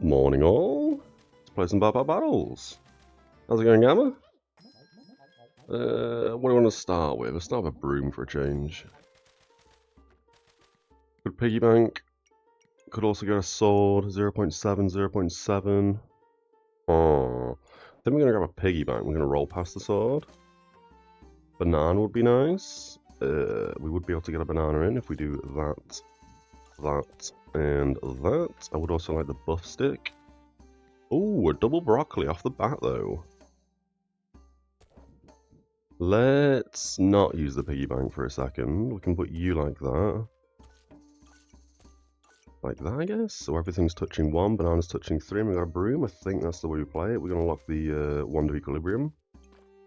Morning all. Let's play some Bar Battles. How's it going, Gamma? What do we want to start with? Let's start with a broom for a change. Good piggy bank. Could also get a sword. 0.7, 0.7. Oh. Then we're going to grab a piggy bank. We're going to roll past the sword. Banana would be nice. We would be able to get a banana in if we do that, and that. I would also like the buff stick. Ooh, a double broccoli off the bat though. Let's not use the piggy bank for a second. We can put you like that. Like that, I guess. So everything's touching 1, banana's touching 3, and we got a broom. I think that's the way we play it. We're going to lock the wand of equilibrium.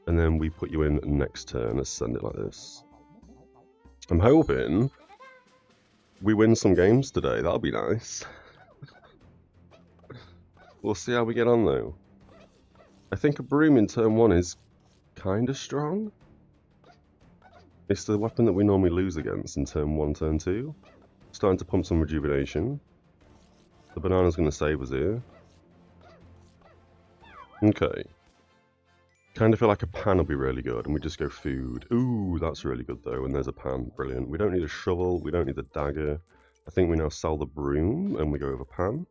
And then we put you in next turn. Let's send it like this. I'm hoping we win some games today. That'll be nice. We'll see how we get on though. I think a broom in turn 1 is kind of strong. It's the weapon that we normally lose against in turn 1, turn 2. Starting to pump some rejuvenation. The banana's going to save us here. Okay. Kind of feel like a pan will be really good, and we just go food. Ooh, that's really good though, and there's a pan. Brilliant. We don't need a shovel, we don't need the dagger. I think we now sell the broom, and we go over pan.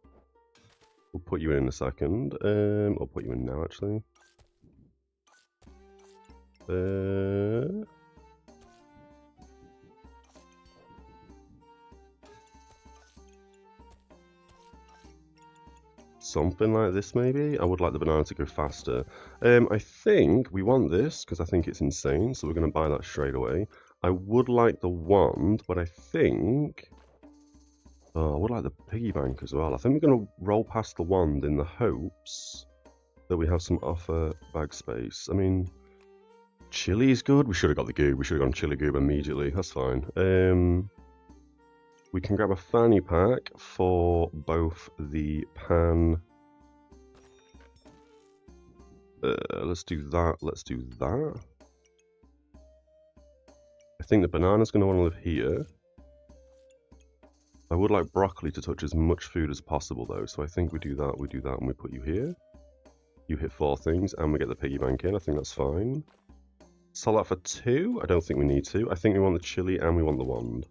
We'll put you in a second. I'll put you in now, actually. Something like this, maybe? I would like the banana to go faster. I think we want this, because I think it's insane, so we're going to buy that straight away. I would like the wand, but I think... Oh, I would like the piggy bank as well. I think we're going to roll past the wand in the hopes that we have some offer bag space. I mean, chili is good. We should have got the goob. We should have gone chili goob immediately. That's fine. We can grab a fanny pack for both the pan. Let's do that. Let's do that. I think the banana's going to want to live here. I would like broccoli to touch as much food as possible though, so I think we do that, and we put you here. You hit 4 things, and we get the piggy bank in. I think that's fine. Sell that for 2? I don't think we need to. I think we want the chili and we want the wand.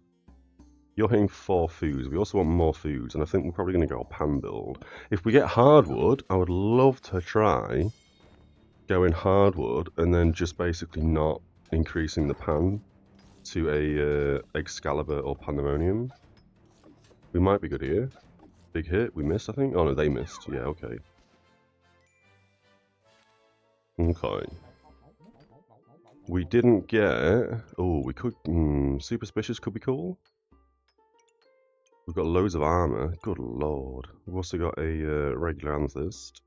You're hitting 4 foods. We also want more foods, and I think we're probably going to go a pan build. If we get hardwood, I would love to try going hardwood and then just basically not increasing the pan to a Excalibur or Pandemonium. We might be good here. Big hit. We missed, I think. Oh, no, they missed. Yeah, okay. Okay. We didn't get... Oh, we could... Superstitious could be cool. We've got loads of armor. Good lord. We've also got a regular amethyst.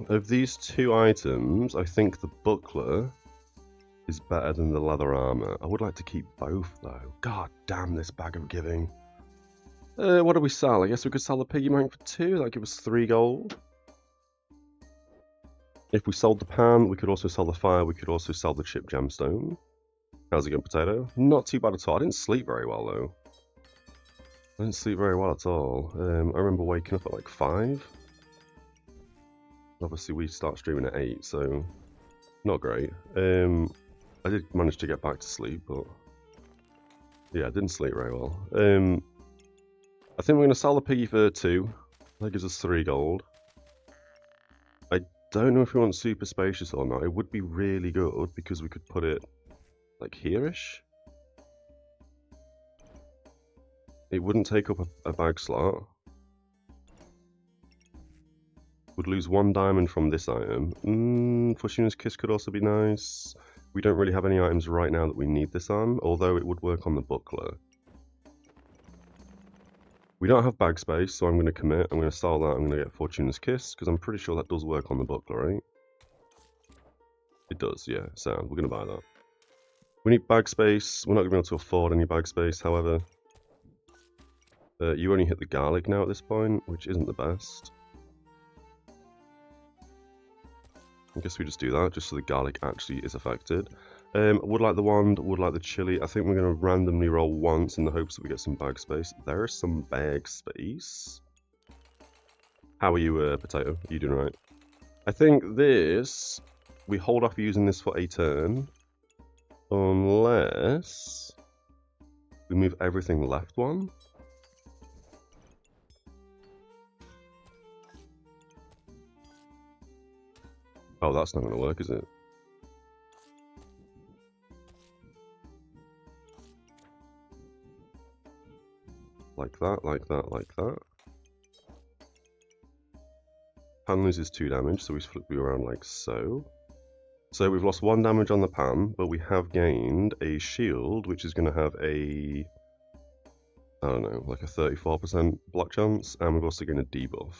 Of these 2 items, I think the buckler is better than the leather armor. I would like to keep both though. God damn this bag of giving. What do we sell? I guess we could sell the piggy bank for 2. That'd give us 3 gold. If we sold the pan, we could also sell the fire. We could also sell the chip gemstone. How's it going, potato? Not too bad at all. I didn't sleep very well though. I didn't sleep very well at all. I remember waking up at like 5. Obviously we start streaming at 8, so not great. I did manage to get back to sleep, but yeah, I didn't sleep very well. I think we're going to sell the piggy for 2. That gives us 3 gold. I don't know if we want super spacious or not. It would be really good because we could put it like here-ish. It wouldn't take up a bag slot. Would lose 1 diamond from this item. Fortuna's Kiss could also be nice. We don't really have any items right now that we need this on, although it would work on the buckler. We don't have bag space, so I'm going to commit. I'm going to sell that. I'm going to get Fortuna's Kiss, because I'm pretty sure that does work on the buckler, right? It does, yeah. Sound. We're going to buy that. We need bag space. We're not going to be able to afford any bag space, however. You only hit the garlic now at this point, which isn't the best. I guess we just do that, just so the garlic actually is affected. Would like the wand, would like the chili. I think we're going to randomly roll once in the hopes that we get some bag space. There is some bag space. How are you, Potato? Are you doing right? I think this, we hold off using this for a turn. Unless we move everything left one. Oh, that's not going to work, is it? Like that, like that, like that. Pan loses 2 damage, so we flip you around like so. So we've lost 1 damage on the pan, but we have gained a shield, which is going to have a, I don't know, like a 34% block chance, and we've also gained a debuff.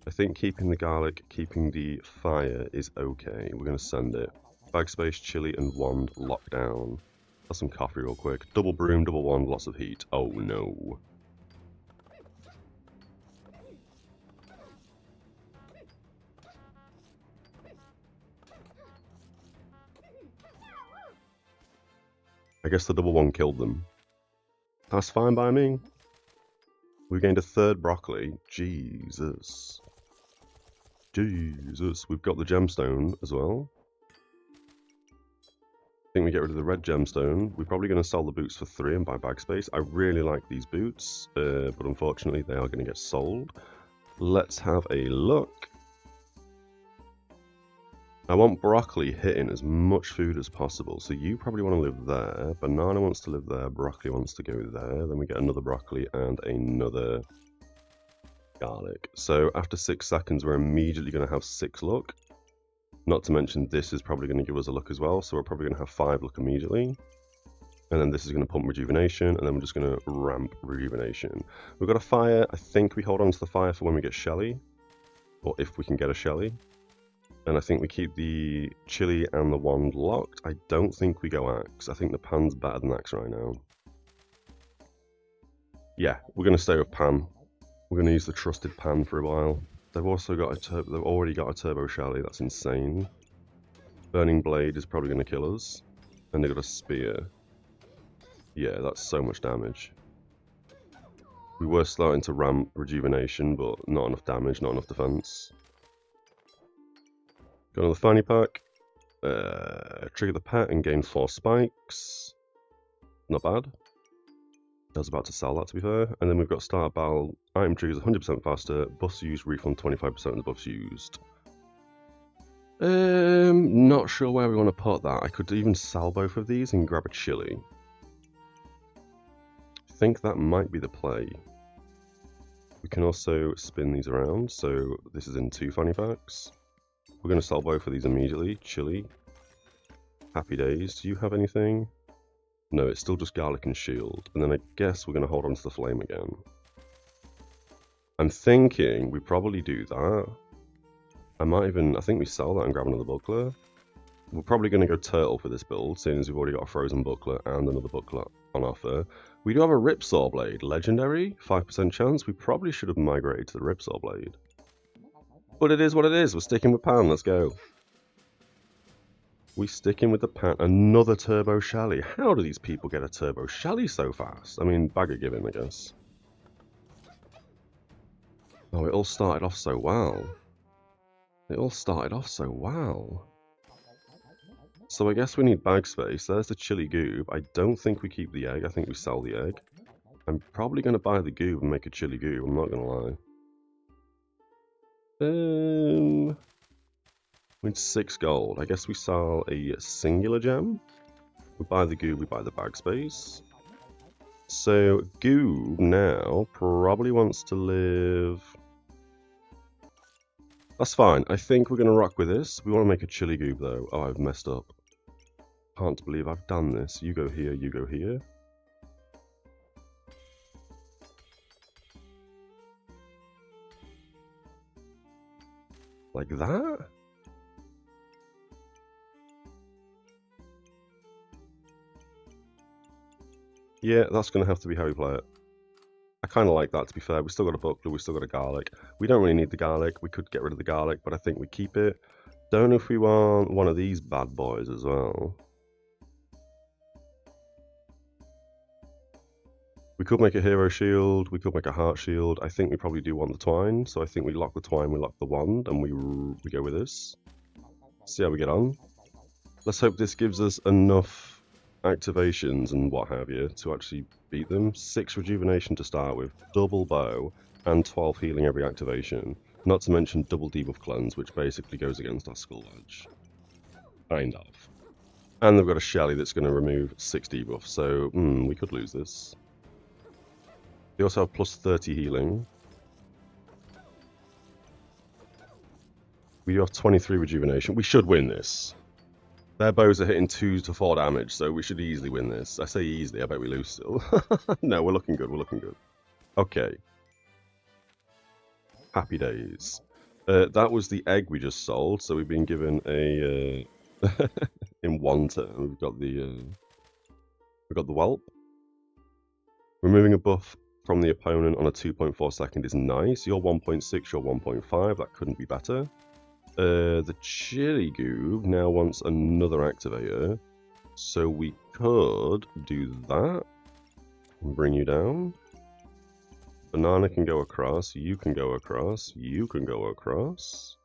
I think keeping the garlic, keeping the fire is okay. We're going to send it. Bag space, chili, and wand locked down. Have some coffee real quick. Double broom, double wand, lots of heat. Oh no. I guess the double wand killed them. That's fine by me. We gained a 3rd broccoli. Jesus. Jesus. We've got the gemstone as well. I think we get rid of the red gemstone. We're probably going to sell the boots for 3 and buy bag space. I really like these boots, but unfortunately they are going to get sold. Let's have a look. I want broccoli hitting as much food as possible, so you probably want to live there. Banana wants to live there, broccoli wants to go there. Then we get another broccoli and another garlic. So after 6 seconds, we're immediately going to have 6 luck. Not to mention this is probably going to give us a luck as well, so we're probably going to have 5 luck immediately. And then this is going to pump rejuvenation, and then we're just going to ramp rejuvenation. We've got a fire. I think we hold on to the fire for when we get Shelly, or if we can get a Shelly. And I think we keep the chili and the wand locked. I don't think we go axe. I think the pan's better than axe right now. Yeah, we're going to stay with pan. We're going to use the trusted pan for a while. They've also got a they've already got a turbo Shelly. That's insane. Burning blade is probably going to kill us. And they've got a spear. Yeah, that's so much damage. We were starting to ramp rejuvenation, but not enough damage, not enough defense. Go to the fanny pack. Trigger the pet and gain 4 spikes. Not bad. I was about to sell that, to be fair. And then we've got start battle. Item triggers 100% faster. Buffs used, refund 25% of the buffs used. Not sure where we want to put that. I could even sell both of these and grab a chili. I think that might be the play. We can also spin these around. So this is in 2 fanny packs. We're going to sell both of these immediately. Chili. Happy days. Do you have anything? No, it's still just garlic and shield. And then I guess we're going to hold on to the flame again. I'm thinking we probably do that. I think we sell that and grab another buckler. We're probably going to go turtle for this build, seeing as we've already got a frozen buckler and another buckler on offer. We do have a ripsaw blade. Legendary, 5% chance. We probably should have migrated to the ripsaw blade. But it is what it is. We're sticking with pan. Let's go. We sticking with the pan. Another turbo Shelly. How do these people get a turbo Shelly so fast? I mean, bag of giving, I guess. Oh, it all started off so well. It all started off so well. So I guess we need bag space. There's the chili goob. I don't think we keep the egg. I think we sell the egg. I'm probably going to buy the goob and make a chili goob. I'm not going to lie. We need 6 gold. I guess we sell a singular gem. We buy the goob, we buy the bag space. So goob now probably wants to live... That's fine. I think we're going to rock with this. We want to make a chili goob though. Oh, I've messed up. Can't believe I've done this. You go here, you go here. Like that? Yeah, that's going to have to be how we play it. I kind of like that, to be fair. We still got a buckler, we still got a garlic. We don't really need the garlic. We could get rid of the garlic, but I think we keep it. Don't know if we want one of these bad boys as well. We could make a hero shield, we could make a heart shield. I think we probably do want the twine, so I think we lock the twine, we lock the wand, and we go with this. See how we get on. Let's hope this gives us enough activations and what have you to actually beat them. 6 rejuvenation to start with, double bow, and 12 healing every activation. Not to mention double debuff cleanse, which basically goes against our skull wedge. Kind of. And they've got a Shelly that's going to remove 6 debuff, so we could lose this. They also have plus 30 healing. We do have 23 rejuvenation. We should win this. Their bows are hitting 2 to 4 damage, so we should easily win this. I say easily, I bet we lose still. No, we're looking good, we're looking good. Okay. Happy days. That was the egg we just sold, so we've been given a... in one turn, we've got the whelp. Removing a buff from the opponent on a 2.4 second is nice. You're 1.6, you're 1.5, that couldn't be better. The Chili Goob now wants another activator, so we could do that and bring you down. Banana can go across, you can go across, you can go across,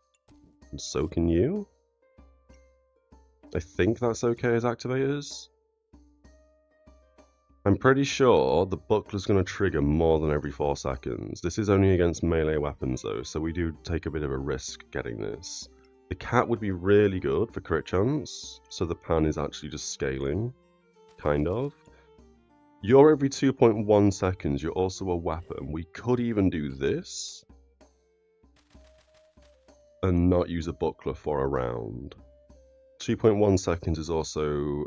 and so can you. I think that's okay as activators. I'm pretty sure the buckler's going to trigger more than every 4 seconds. This is only against melee weapons though, so we do take a bit of a risk getting this. The cat would be really good for crit chance, so the pan is actually just scaling, kind of. You're every 2.1 seconds, you're also a weapon. We could even do this and not use a buckler for a round. 2.1 seconds is also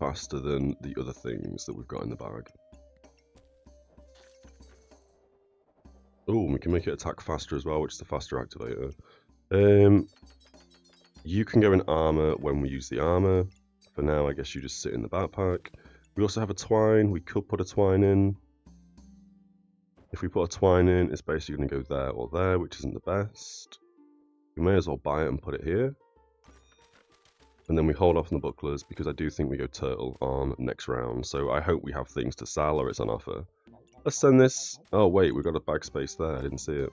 faster than the other things that we've got in the bag. Oh, we can make it attack faster as well, which is the faster activator. You can go in armor when we use the armor. For now, I guess you just sit in the backpack. We also have a twine. We could put a twine in. If we put a twine in, it's basically going to go there or there, which isn't the best. We may as well buy it and put it here. And then we hold off on the bucklers because I do think we go turtle on next round. So I hope we have things to sell or it's on offer. Let's send this. Oh wait, we've got a bag space there. I didn't see it.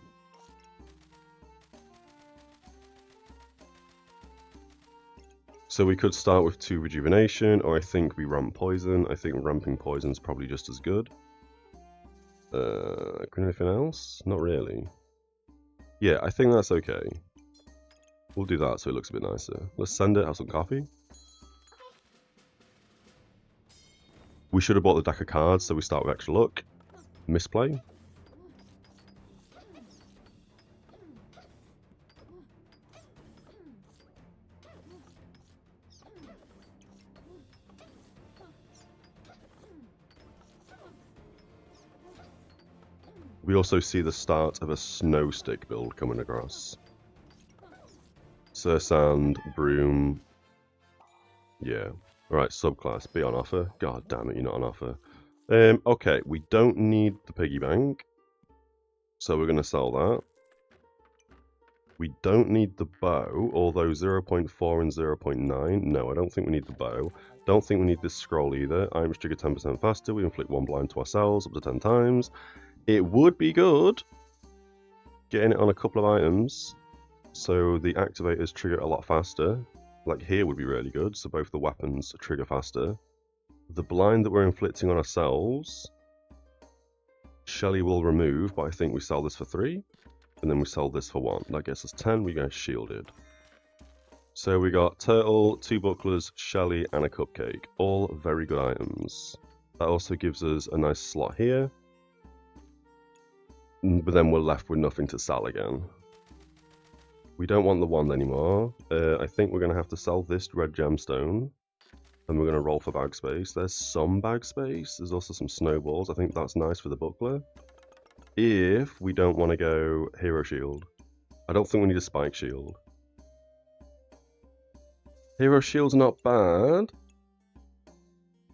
So we could start with 2 rejuvenation, or I think we ramp poison. I think ramping poison is probably just as good. Anything else? Not really. Yeah, I think that's okay. We'll do that so it looks a bit nicer. Let's send it, have some coffee. We should have bought the deck of cards so we start with extra luck. Misplay. We also see the start of a snow stick build coming across. Sursand, Broom. Yeah. Alright, subclass. Be on offer. God damn it, you're not on offer. Okay, we don't need the piggy bank. So we're going to sell that. We don't need the bow, although 0.4 and 0.9. No, I don't think we need the bow. Don't think we need this scroll either. Items trigger 10% faster. We inflict 1 blind to ourselves up to 10 times. It would be good getting it on a couple of items so the activators trigger a lot faster. Like here would be really good, so both the weapons trigger faster. The blind that we're inflicting on ourselves, Shelly will remove, but I think we sell this for 3. And then we sell this for 1. That gets us 10, we get shielded. So we got Turtle, 2 bucklers, Shelly, and a cupcake. All very good items. That also gives us a nice slot here. But then we're left with nothing to sell again. We don't want the wand anymore. I think we're going to have to sell this red gemstone. And we're going to roll for bag space. There's some bag space. There's also some snowballs. I think that's nice for the buckler. If we don't want to go hero shield. I don't think we need a spike shield. Hero shield's not bad.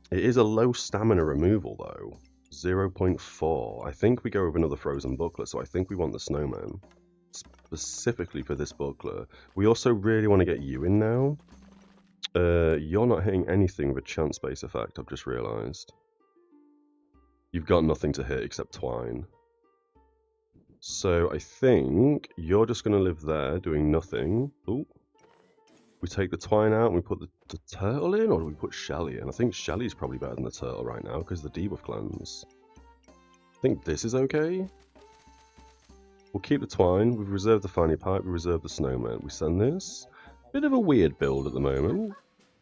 It is a low stamina removal though. 0.4. I think we go with another frozen buckler, so I think we want the snowman. Specifically for this buckler. We also really want to get you in now. You're not hitting anything with a chance-based effect, I've just realised. You've got nothing to hit except twine. So I think you're just going to live there doing nothing. Ooh. We take the twine out and we put the turtle in, or do we put Shelly in? I think Shelly's probably better than the turtle right now because the debuff cleanse. I think this is okay. We'll keep the twine, we've reserved the fanny pipe, we reserve the snowman. We send this. Bit of a weird build at the moment.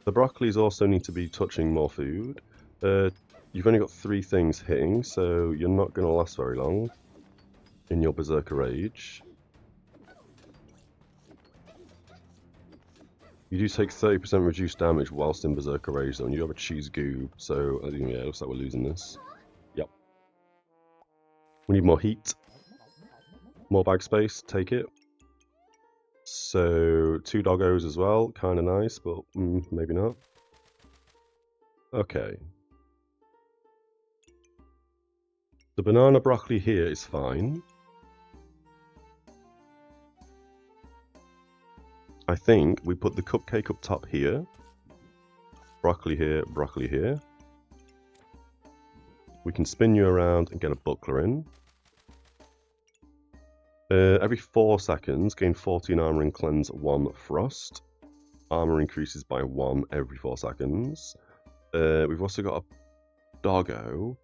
The broccolis also need to be touching more food. You've only got 3 things hitting, so you're not going to last very long in your Berserker Rage. You do take 30% reduced damage whilst in Berserker Rage though, and you have a cheese goob, so yeah, it looks like we're losing this. Yep. We need more heat. More bag space, take it. So 2 doggos as well, kind of nice, but maybe not. Okay. The banana broccoli here is fine. I think we put the cupcake up top here. Broccoli here, broccoli here. We can spin you around and get a buckler in. Every 4 seconds, gain 14 armor and cleanse 1 frost. Armor increases by 1 every 4 seconds. We've also got a doggo.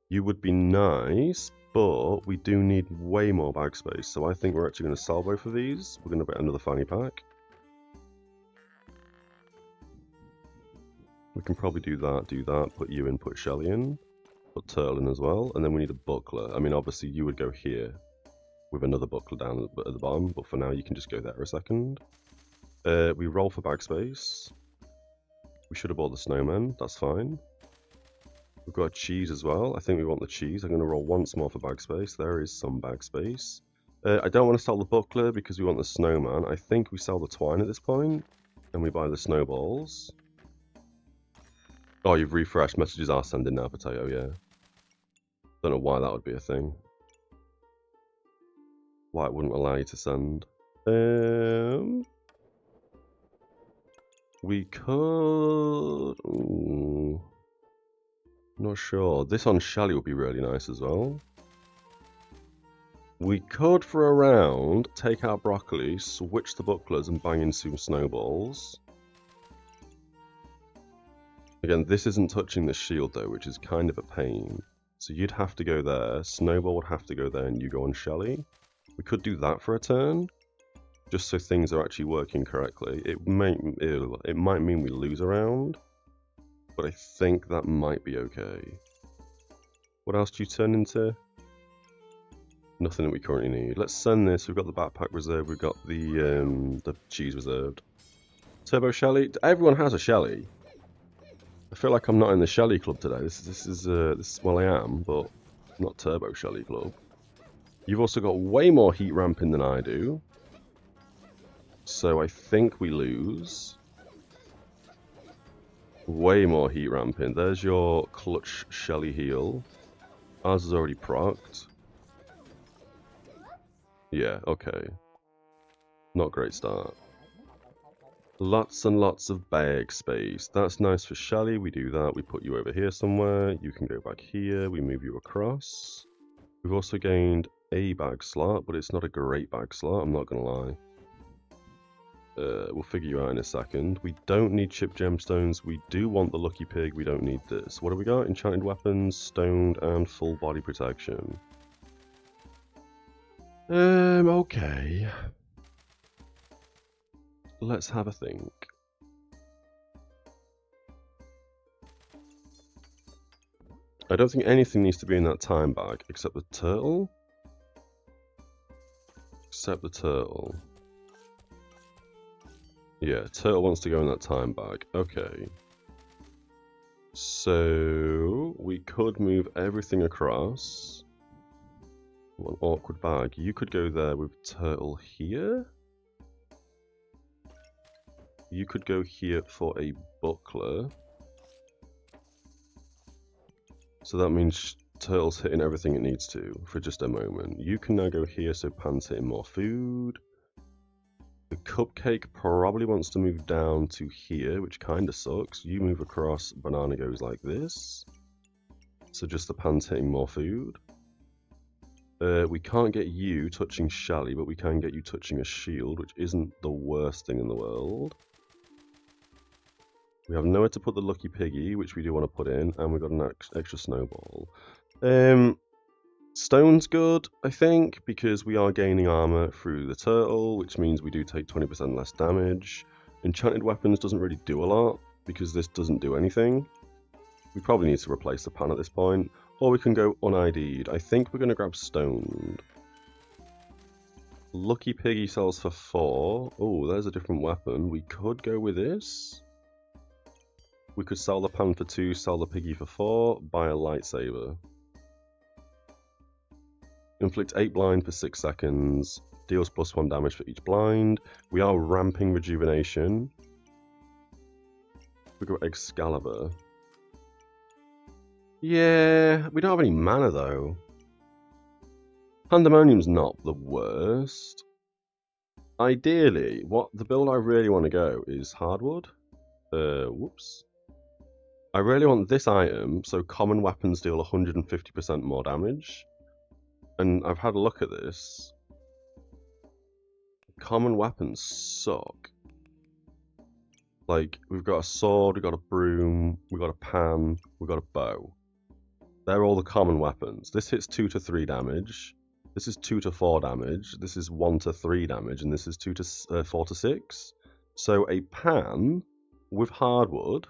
You would be nice, but we do need way more bag space, so I think we're actually going to sell both of these. We're going to get another fanny pack. We can probably do that, put you in, put Shelly in, put Turtle in as well, and then we need a buckler. I mean, obviously you would go here with another buckler down at the bottom, but for now you can just go there a second. We roll for bag space. We should have bought the snowman, that's fine. We've got cheese as well. I think we want the cheese. I'm going to roll once more for bag space. There is some bag space. I don't want to sell the buckler because we want the snowman. I think we sell the twine at this point, and we buy the snowballs. Oh, you've refreshed. Messages are sending now, Potato, yeah. Don't know why that would be a thing. Why it wouldn't allow you to send. We could... Ooh. Not sure. This on Shelly would be really nice as well. We could, for a round, take out broccoli, switch the bucklers, and bang in some snowballs. Again, this isn't touching the shield though, which is kind of a pain. So you'd have to go there, Snowball would have to go there, and you go on Shelly. We could do that for a turn, just so things are actually working correctly. It might mean we lose a round, but I think that might be okay. What else do you turn into? Nothing that we currently need. Let's send this. We've got the backpack reserved. We've got the cheese reserved. Turbo Shelly. Everyone has a Shelly. I feel like I'm not in the Shelly club today. This is well, I am, but not Turbo Shelly club. You've also got way more heat ramping than I do, so I think we lose. Way more heat ramping. There's your clutch Shelly heal. Ours is already procced. Yeah, okay. Not a great start. Lots and lots of bag space. That's nice for Shelly. We do that. We put you over here somewhere. You can go back here. We move you across. We've also gained a bag slot, but it's not a great bag slot, I'm not going to lie. We'll figure you out in a second. We don't need chip gemstones. We do want the lucky pig. We don't need this. What do we got? Enchanted weapons, stoned, and full body protection. Okay. Let's have a think. I don't think anything needs to be in that time bag except the turtle. Except the turtle. Yeah, turtle wants to go in that time bag. Okay. So we could move everything across. One awkward bag. You could go there with turtle here. You could go here for a buckler. So that means turtle's hitting everything it needs to for just a moment. You can now go here so Pan's hitting more food. The cupcake probably wants to move down to here, which kind of sucks. You move across, banana goes like this. So just the pan's hitting more food. We can't get you touching Shelly, but we can get you touching a shield, which isn't the worst thing in the world. We have nowhere to put the Lucky Piggy, which we do want to put in, and we've got an extra snowball. Stone's good, I think, because we are gaining armor through the turtle, which means we do take 20% less damage. Enchanted weapons doesn't really do a lot, because this doesn't do anything. We probably need to replace the pan at this point. Or we can go un-ID'd. I think we're going to grab stoned. Lucky Piggy sells for 4. Oh, there's a different weapon. We could go with this. We could sell the pan for 2, sell the piggy for 4, buy a lightsaber. Inflict 8 blind for 6 seconds. Deals +1 damage for each blind. We are ramping rejuvenation. We got Excalibur. Yeah, we don't have any mana though. Pandemonium's not the worst. Ideally, the build I really want to go is hardwood. Whoops. I really want this item, so common weapons deal 150% more damage. And I've had a look at this. Common weapons suck. Like, we've got a sword, we've got a broom, we've got a pan, we've got a bow. They're all the common weapons. This hits 2 to 3 damage. This is 2 to 4 damage. This is 1 to 3 damage. And this is 4 to 6. So a pan with hardwood.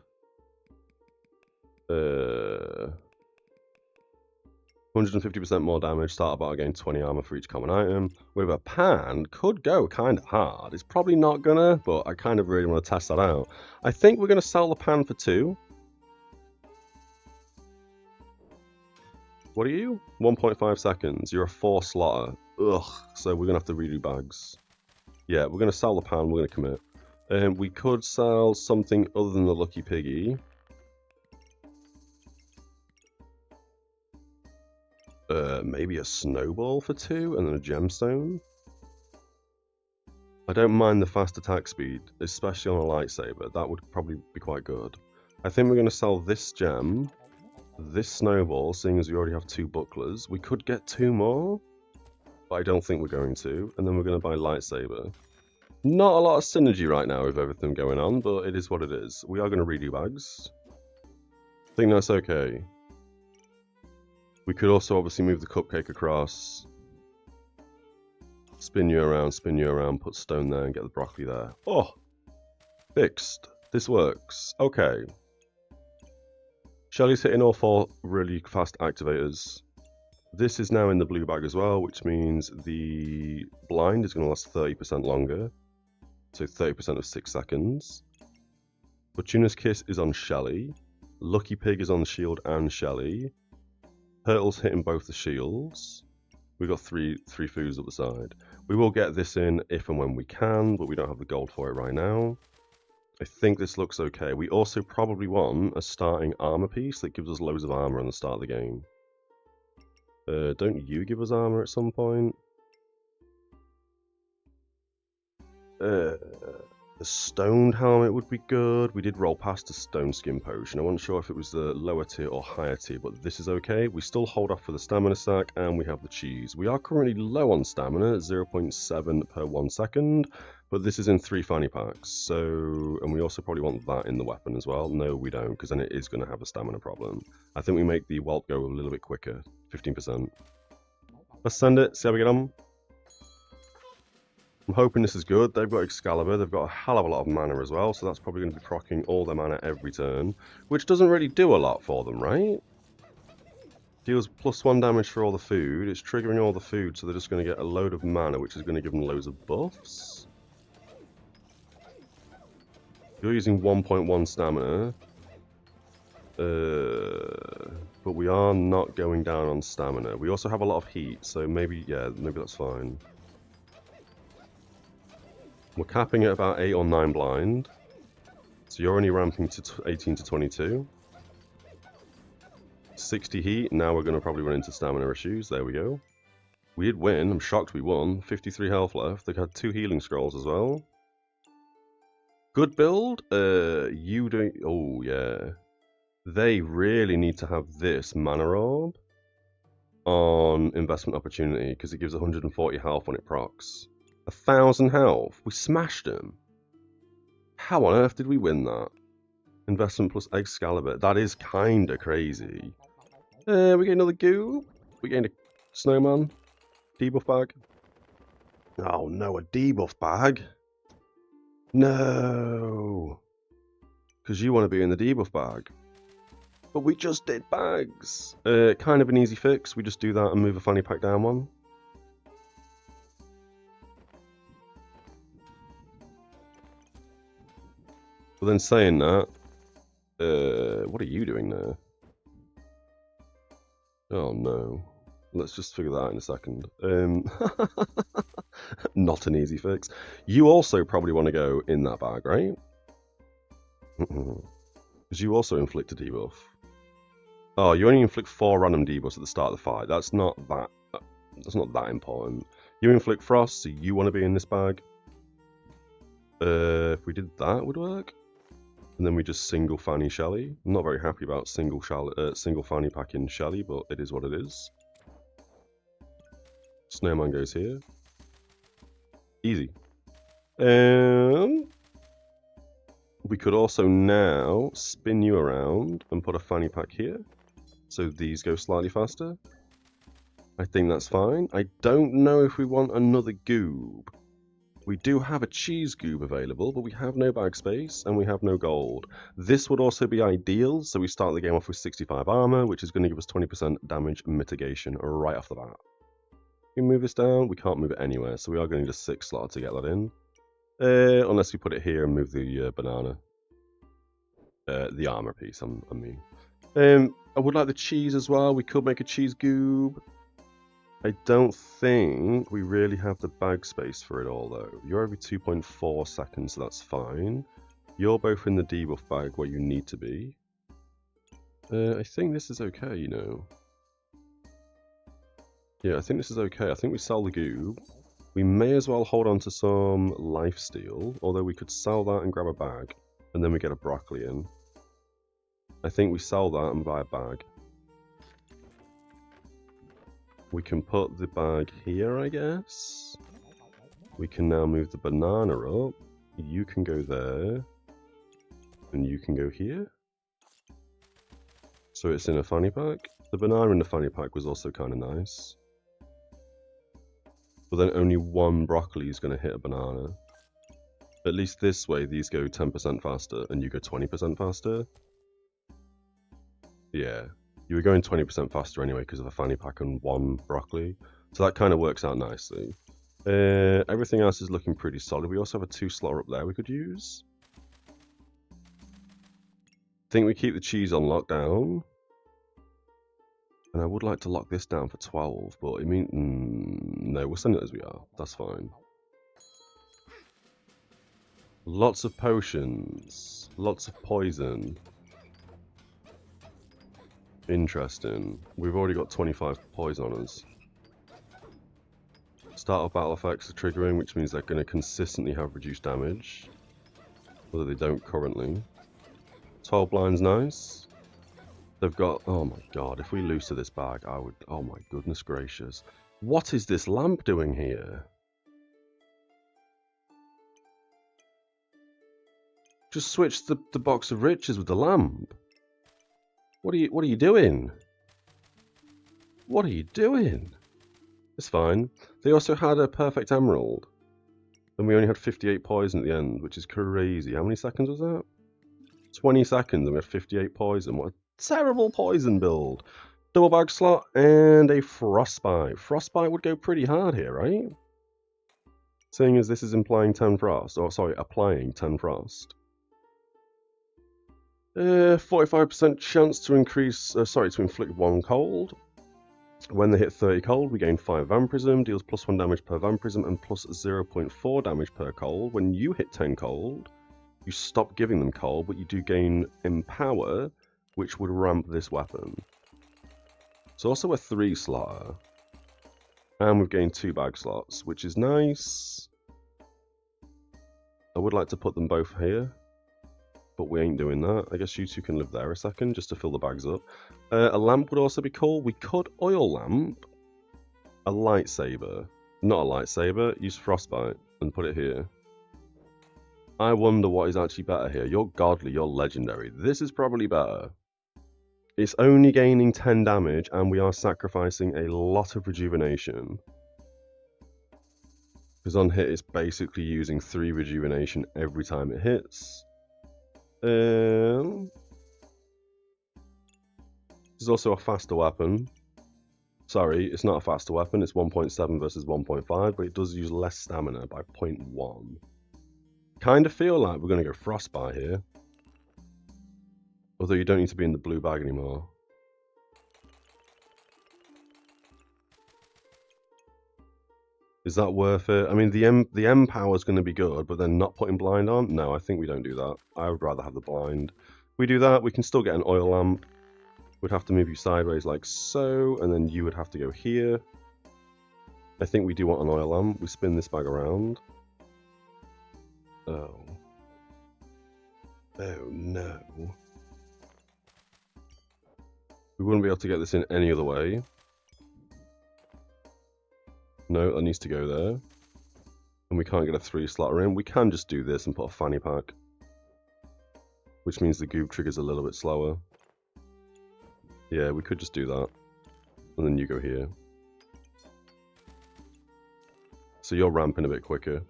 150% more damage. Starter bar gain 20 armor for each common item. With a pan, could go kind of hard. It's probably not gonna, but I kind of really want to test that out. I think we're going to sell the pan for 2. What are you? 1.5 seconds. You're a 4 slotter. Ugh. So we're going to have to redo bags. Yeah, we're going to sell the pan. We're going to commit. We could sell something other than the Lucky Piggy. Maybe a snowball for 2 and then a gemstone. I don't mind the fast attack speed, especially on a lightsaber. That would probably be quite good. I think we're going to sell this gem. This snowball, seeing as we already have 2 bucklers. We could get 2 more, but I don't think we're going to. And then we're going to buy lightsaber. Not a lot of synergy right now with everything going on, but it is what it is. We are going to redo bags. I think that's okay. We could also obviously move the cupcake across. Spin you around, put stone there and get the broccoli there. Oh! Fixed. This works. Okay. Shelly's hitting all 4 really fast activators. This is now in the blue bag as well, which means the blind is going to last 30% longer. So 30% of 6 seconds. Fortuna's Kiss is on Shelly. Lucky Pig is on the shield and Shelly. Turtle's hitting both the shields. We've got three foods up the side. We will get this in if and when we can, but we don't have the gold for it right now. I think this looks okay. We also probably want a starting armor piece that gives us loads of armor on the start of the game. Don't you give us armor at some point? The stoned helmet would be good. We did roll past a stone skin potion. I wasn't sure if it was the lower tier or higher tier, but this is okay. We still hold off for the stamina stack, and we have the cheese. We are currently low on stamina, 0.7 per 1 second, but this is in 3 fanny packs. So, and we also probably want that in the weapon as well. No, we don't, because then it is going to have a stamina problem. I think we make the whelp go a little bit quicker, 15%. Let's send it, see how we get on. I'm hoping this is good. They've got Excalibur. They've got a hell of a lot of mana as well, so that's probably going to be proccing all their mana every turn, which doesn't really do a lot for them, right? Deals +1 damage for all the food. It's triggering all the food, so they're just going to get a load of mana, which is going to give them loads of buffs. You're using 1.1 stamina. But we are not going down on stamina. We also have a lot of heat, so maybe, yeah, maybe that's fine. We're capping at about 8 or 9 blind. So you're only ramping to 18 to 22. 60 heat. Now we're going to probably run into stamina issues. There we go. We did win. I'm shocked we won. 53 health left. They had 2 healing scrolls as well. Good build. You doing... Oh, yeah. They really need to have this mana orb on investment opportunity because it gives 140 health when it procs. 1,000 health. We smashed him. How on earth did we win that? Investment plus Excalibur. That is kinda crazy. We get another goo. We gained a snowman. Debuff bag. Oh no, a debuff bag. No. Because you want to be in the debuff bag. But we just did bags. Kind of an easy fix. We just do that and move a fanny pack down one. But then saying that, what are you doing there? Oh no. Let's just figure that out in a second. Not an easy fix. You also probably want to go in that bag, right? Because you also inflict a debuff. Oh, you only inflict 4 random debuffs at the start of the fight. That's not that important. You inflict frost, so you want to be in this bag. If we did that, would work. And then we just single fanny Shelly. I'm not very happy about single fanny packing Shelly, but it is what it is. Snowman goes here. Easy. We could also now spin you around and put a fanny pack here. So these go slightly faster. I think that's fine. I don't know if we want another goob. We do have a cheese goob available, but we have no bag space and we have no gold. This would also be ideal, so we start the game off with 65 armor, which is going to give us 20% damage mitigation right off the bat. We move this down, we can't move it anywhere, so we are going to need a 6 slot to get that in. Unless we put it here and move the banana. The armor piece, I mean. I would like the cheese as well. We could make a cheese goob. I don't think we really have the bag space for it all, though. You're every 2.4 seconds, so that's fine. You're both in the debuff bag where you need to be. I think this is okay, you know. Yeah, I think this is okay. I think we sell the goob. We may as well hold on to some lifesteal, although we could sell that and grab a bag, and then we get a broccoli in. I think we sell that and buy a bag. We can put the bag here, I guess. We can now move the banana up. You can go there. And you can go here. So it's in a fanny pack. The banana in the fanny pack was also kind of nice. But then only one broccoli is going to hit a banana. At least this way, these go 10% faster and you go 20% faster. Yeah, you were going 20% faster anyway because of a fanny pack and one broccoli. So that kind of works out nicely. Everything else is looking pretty solid. We also have a 2-slot up there we could use. I think we keep the cheese on lockdown. And I would like to lock this down for 12, but I mean, no, we'll send it as we are. That's fine. Lots of potions. Lots of poison. Interesting. We've already got 25 poison on us. Start of battle effects are triggering, which means they're going to consistently have reduced damage. Although they don't currently. 12 blind's nice. They've got... Oh my god, if we lose to this bag, I would... Oh my goodness gracious. What is this lamp doing here? Just switch the box of riches with the lamp. What are you doing? What are you doing? It's fine. They also had a perfect emerald. And we only had 58 poison at the end, which is crazy. How many seconds was that? 20 seconds and we had 58 poison. What a terrible poison build. Double bag slot and a frostbite. Frostbite would go pretty hard here, right? Seeing as this is implying 10 frost. Or sorry, applying 10 frost. 45% chance to increase, to inflict 1 cold. When they hit 30 cold, we gain 5 vampirism, deals +1 damage per vampirism and plus 0.4 damage per cold. When you hit 10 cold, you stop giving them cold, but you do gain empower, which would ramp this weapon. It's also a 3-slotter. And we've gained 2 bag slots, which is nice. I would like to put them both here. but we ain't doing that. I guess you two can live there a second just to fill the bags up. A lamp would also be cool. We could oil lamp a lightsaber. Not a lightsaber, use frostbite and put it here. I wonder what is actually better here. You're godly, you're legendary. This is probably better. It's only gaining 10 damage and we are sacrificing a lot of rejuvenation. Because on hit it's basically using 3 rejuvenation every time it hits. This is also a faster weapon. Sorry, it's not a faster weapon, it's 1.7 versus 1.5, but it does use less stamina by 0.1. Kind of feel like we're going to go frostbite here. Although you don't need to be in the blue bag anymore. Is that worth it? I mean, the M power is going to be good, but then not putting blind on? No, I think we don't do that. I would rather have the blind. If we do that, we can still get an oil lamp. We'd have to move you sideways like so, and then you would have to go here. I think we do want an oil lamp. We spin this bag around. Oh. Oh no. We wouldn't be able to get this in any other way. No, that needs to go there. And we can't get a 3-slotter in. We can just do this and put a fanny pack. Which means the goob trigger's a little bit slower. Yeah, we could just do that. And then you go here. So you're ramping a bit quicker.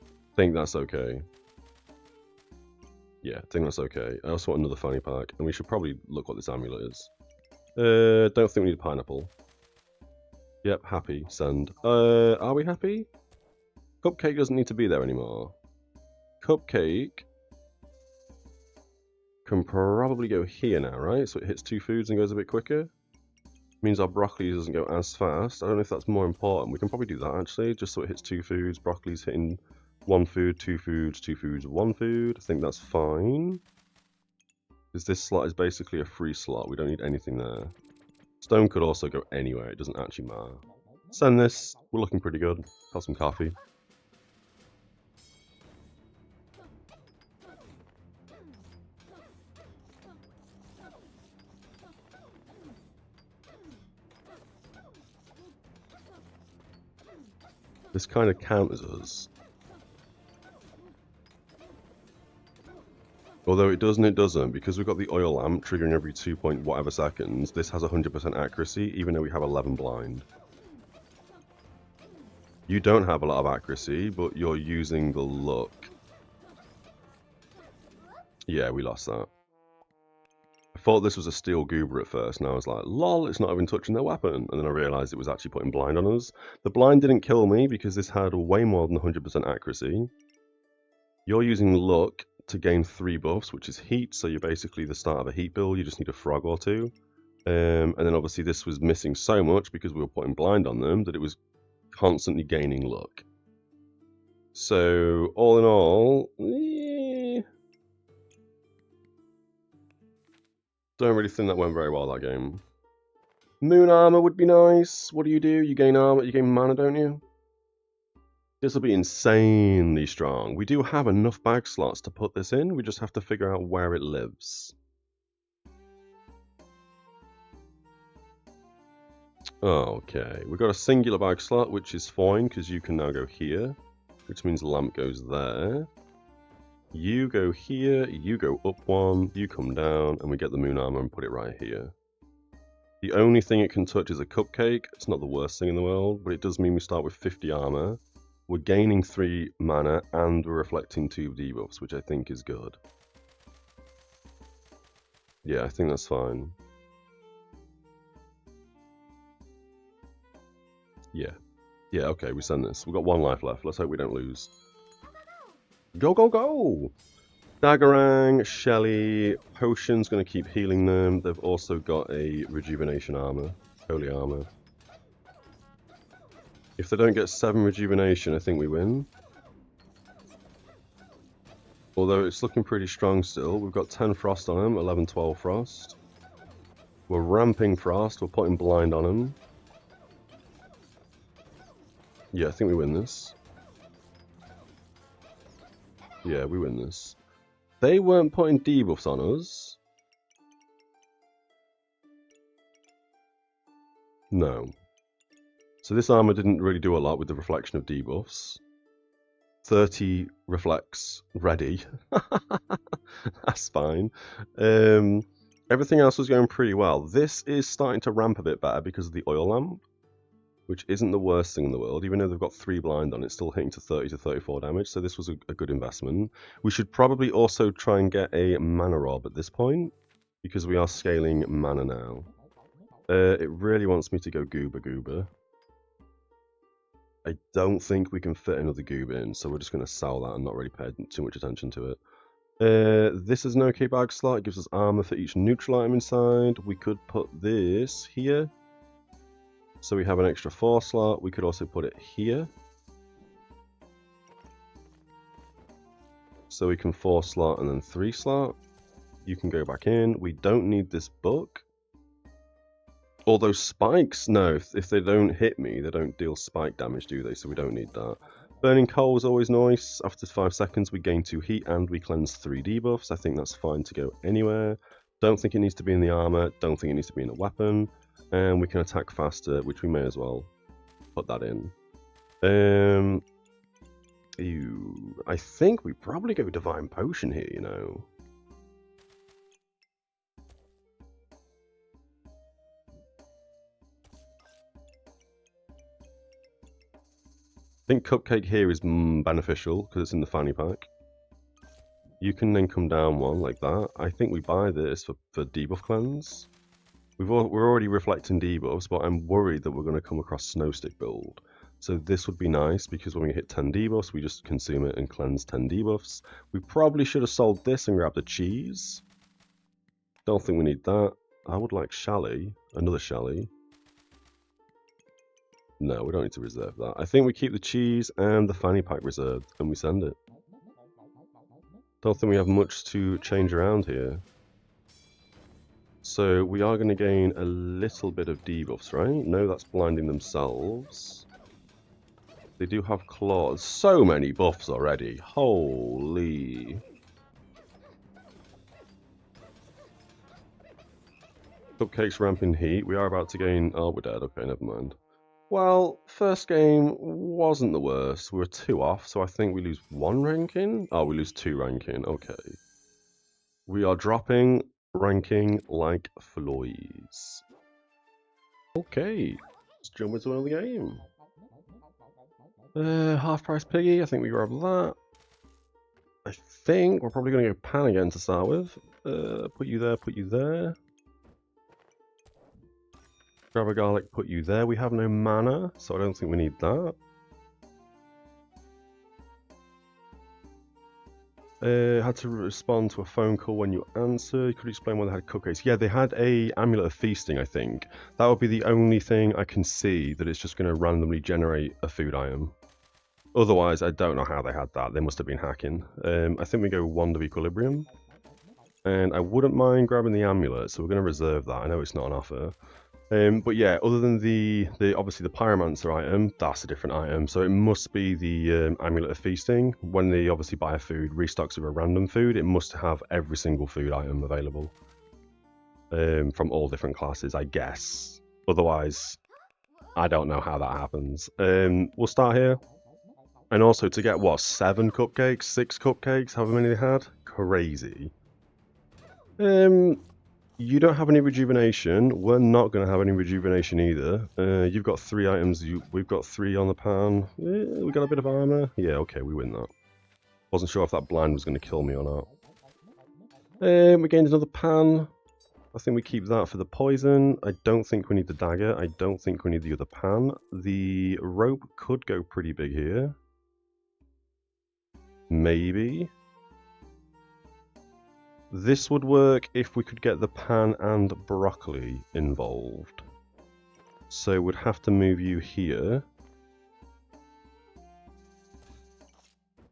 I think that's okay. Yeah, I think that's okay. I also want another fanny pack. And we should probably look what this amulet is. Don't think we need a pineapple. Yep, happy. Send. Are we happy? Cupcake doesn't need to be there anymore. Cupcake can probably go here now, right? So it hits 2 foods and goes a bit quicker. Means our broccoli doesn't go as fast. I don't know if that's more important. We can probably do that actually, just so it hits 2 foods. Broccoli's hitting 1 food, 2 foods, 2 foods, 1 food. I think that's fine. Because this slot is basically a free slot. We don't need anything there. Stone could also go anywhere. It doesn't actually matter. Send this. We're looking pretty good. Have some coffee. This kind of counters us. Although it does and it doesn't, because we've got the oil lamp triggering every 2 point whatever seconds, this has 100% accuracy, even though we have 11 blind. You don't have a lot of accuracy, but you're using the luck. Yeah, we lost that. I thought this was a steel goober at first, and I was like, lol, it's not even touching their weapon. And then I realised it was actually putting blind on us. The blind didn't kill me, because this had way more than 100% accuracy. You're using luck to gain 3 buffs, which is heat, so you're basically the start of a heat build, you just need a frog or 2. And then obviously this was missing so much because we were putting blind on them that it was constantly gaining luck. So, all in all, don't really think that went very well, that game. Moon armor would be nice. What do? You gain armor, you gain mana, don't you? This will be insanely strong. We do have enough bag slots to put this in, we just have to figure out where it lives. Okay, we've got a singular bag slot, which is fine, because you can now go here, which means the lamp goes there. You go here, you go up 1, you come down, and we get the moon armor and put it right here. The only thing it can touch is a cupcake. It's not the worst thing in the world, but it does mean we start with 50 armor. We're gaining 3 mana, and we're reflecting 2 debuffs, which I think is good. Yeah, I think that's fine. Yeah. Yeah, okay, we send this. We've got 1 life left. Let's hope we don't lose. Go, go, go! Daggerang, Shelly, Potion's going to keep healing them. They've also got a rejuvenation armor. Holy armor. If they don't get 7 rejuvenation, I think we win. Although it's looking pretty strong still. We've got 10 frost on them, 11, 12 frost. We're ramping frost, we're putting blind on them. Yeah, I think we win this. Yeah, we win this. They weren't putting debuffs on us. No. So this armor didn't really do a lot with the reflection of debuffs. 30 reflects ready. That's fine. Everything else was going pretty well. This is starting to ramp a bit better because of the oil lamp, which isn't the worst thing in the world. Even though they've got 3 blind on it, still hitting to 30 to 34 damage, so this was a good investment. We should probably also try and get a mana rob at this point, because we are scaling mana now. It really wants me to go Goober. I don't think we can fit another Goob in, so we're just going to sell that and not really pay too much attention to it. This is an okay bag slot. It gives us armor for each neutral item inside. We could put this here, so we have an extra 4 slot. We could also put it here, so we can 4 slot and then 3 slot. You can go back in. We don't need this book. All those spikes, no, if they don't hit me, they don't deal spike damage, do they? So we don't need that. Burning coal is always nice. After 5 seconds, we gain 2 heat and we cleanse 3 debuffs. I think that's fine to go anywhere. Don't think it needs to be in the armor. Don't think it needs to be in a weapon. And we can attack faster, which we may as well put that in. I think we probably go Divine Potion here, you know. I think Cupcake here is beneficial because it's in the fanny pack. You can then come down one like that. I think we buy this for debuff cleanse. We're already reflecting debuffs, but I'm worried that we're going to come across Snowstick build. So this would be nice because when we hit 10 debuffs, we just consume it and cleanse 10 debuffs. We probably should have sold this and grabbed the cheese. Don't think we need that. I would like Shally, another Shally. No, we don't need to reserve that. I think we keep the cheese and the fanny pack reserved and we send it. Don't think we have much to change around here. So we are going to gain a little bit of debuffs, right? No, that's blinding themselves. They do have claws. So many buffs already. Holy. Cupcake's ramping heat. We are about to gain... Oh, we're dead. Okay, never mind. Well, first game wasn't the worst. We were 2 off, so I think we lose 1 ranking. Oh, we lose 2 ranking. Okay. We are dropping ranking like flies. Okay. Let's jump into another game. Half price piggy. I think we grab that. I think we're probably going to go pan again to start with. Put you there, put you there. Grab a garlic, put you there. We have no mana, so I don't think we need that. Had to respond to a phone call when you answered. Could you explain why they had cupcakes? Yeah, they had a amulet of feasting, I think. That would be the only thing I can see that it's just going to randomly generate a food item. Otherwise, I don't know how they had that. They must have been hacking. I think we go Wand of Equilibrium. And I wouldn't mind grabbing the amulet, so we're going to reserve that. I know it's not an offer. But yeah, other than the obviously the Pyromancer item, that's a different item. So it must be the Amulet of Feasting. When they obviously buy a food, restocks with a random food, it must have every single food item available. From all different classes, I guess. Otherwise, I don't know how that happens. We'll start here. And also to get, what, 7 cupcakes? 6 cupcakes? However many they had? Crazy. You don't have any rejuvenation. We're not going to have any rejuvenation either. You've got 3 items. We've got 3 on the pan. We got a bit of armor. Yeah, okay, we win that. Wasn't sure if that blind was going to kill me or not. We gained another pan. I think we keep that for the poison. I don't think we need the dagger. I don't think we need the other pan. The rope could go pretty big here. Maybe. This would work if we could get the pan and broccoli involved. So we'd have to move you here.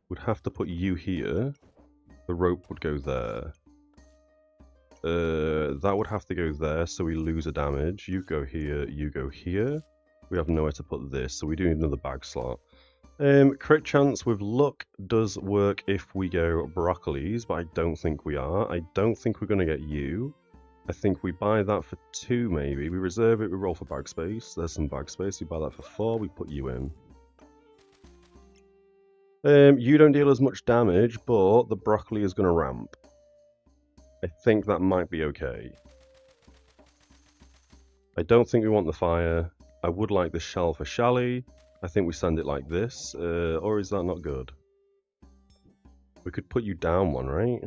We'd have to put you here. The rope would go there. That would have to go there, so we lose a damage. You go here, you go here. We have nowhere to put this, so we do need another bag slot. Crit chance with luck does work if we go broccolis, but I don't think we are. I don't think we're going to get you. I think we buy that for 2 maybe. We reserve it, we roll for bag space. There's some bag space. We buy that for 4, we put you in. You don't deal as much damage, but the broccoli is going to ramp. I think that might be okay. I don't think we want the fire. I would like the shell for Shally. I think we send it like this, or is that not good? We could put you down one, right?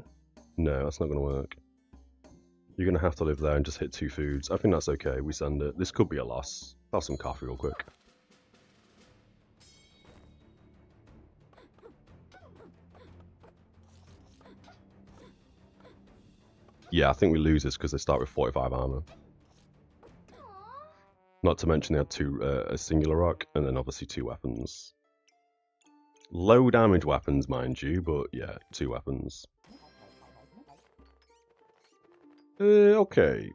No, that's not going to work. You're going to have to live there and just hit 2 foods. I think that's okay, we send it. This could be a loss. Have some coffee real quick. Yeah, I think we lose this because they start with 45 armor. Not to mention they had a singular rock, and then obviously 2 weapons. Low damage weapons, mind you, but yeah, 2 weapons. Okay.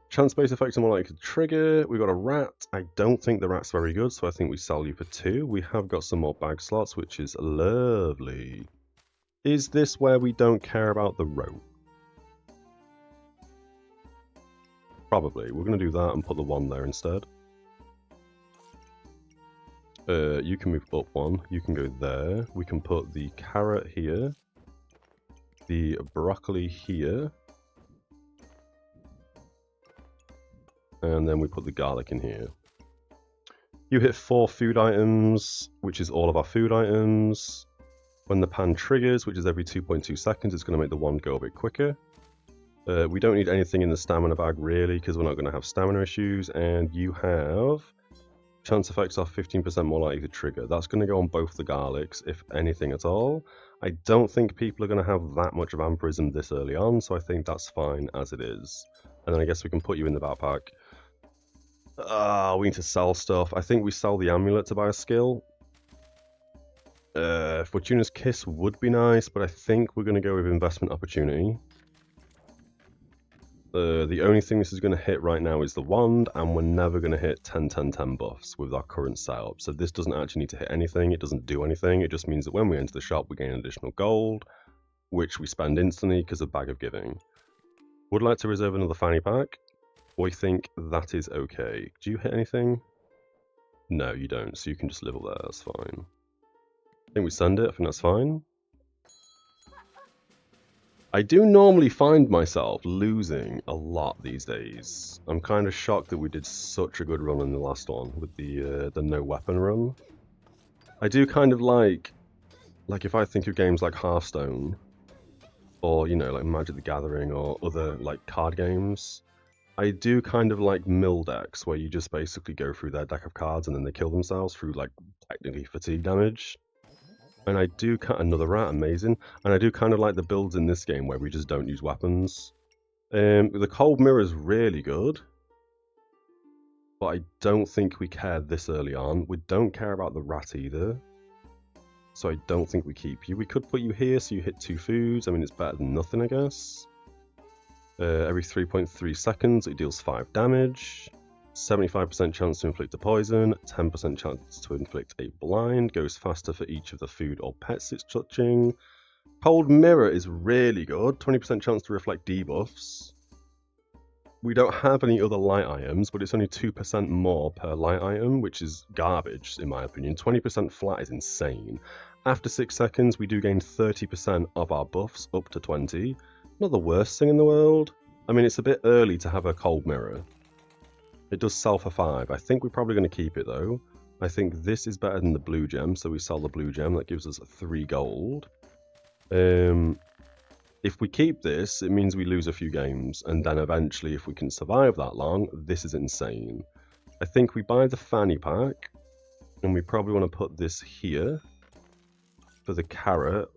Chance-based effects are more likely to trigger. We've got a rat. I don't think the rat's very good, so I think we sell you for 2. We have got some more bag slots, which is lovely. Is this where we don't care about the rope? Probably. We're going to do that and put the 1 there instead. You can move up 1. You can go there. We can put the carrot here. The broccoli here. And then we put the garlic in here. You hit 4 food items, which is all of our food items. When the pan triggers, which is every 2.2 seconds, it's going to make the 1 go a bit quicker. We don't need anything in the stamina bag really, because we're not going to have stamina issues. And you have chance effects are 15% more likely to trigger. That's going to go on both the garlics, if anything at all. I don't think people are going to have that much of vampirism this early on, so I think that's fine as it is. And then I guess we can put you in the backpack. We need to sell stuff. I think we sell the amulet to buy a skill. Fortuna's Kiss would be nice, but I think we're going to go with investment opportunity. The only thing this is going to hit right now is the wand, and we're never going to hit 10-10-10 buffs with our current setup. So this doesn't actually need to hit anything, it doesn't do anything, it just means that when we enter the shop we gain additional gold, which we spend instantly because of Bag of Giving. Would like to reserve another fanny pack. We think that is okay. Do you hit anything? No, you don't, so you can just live up there, that's fine. I think we send it, I think that's fine. I do normally find myself losing a lot these days. I'm kind of shocked that we did such a good run in the last one with the no weapon run. I do kind of like if I think of games like Hearthstone, or you know, like Magic the Gathering or other like card games, I do kind of like mill decks where you just basically go through their deck of cards and then they kill themselves through like technically fatigue damage. And I do cut another rat, amazing. And I do kind of like the builds in this game where we just don't use weapons. The cold mirror is really good, but I don't think we care this early on. We don't care about the rat either, so I don't think we keep you. We could put you here so you hit 2 foods. I mean, it's better than nothing, I guess. Every 3.3 seconds, it deals 5 damage. 75% chance to inflict a poison, 10% chance to inflict a blind, goes faster for each of the food or pets it's touching. Cold Mirror is really good, 20% chance to reflect debuffs. We don't have any other light items, but it's only 2% more per light item, which is garbage in my opinion. 20% flat is insane. After 6 seconds, we do gain 30% of our buffs up to 20. Not the worst thing in the world. I mean, it's a bit early to have a Cold Mirror. It does sell for 5. I think we're probably going to keep it though. I think this is better than the blue gem, so we sell the blue gem. That gives us 3 gold. If we keep this, it means we lose a few games, and then eventually, if we can survive that long, this is insane. I think we buy the fanny pack, and we probably want to put this here for the carrot,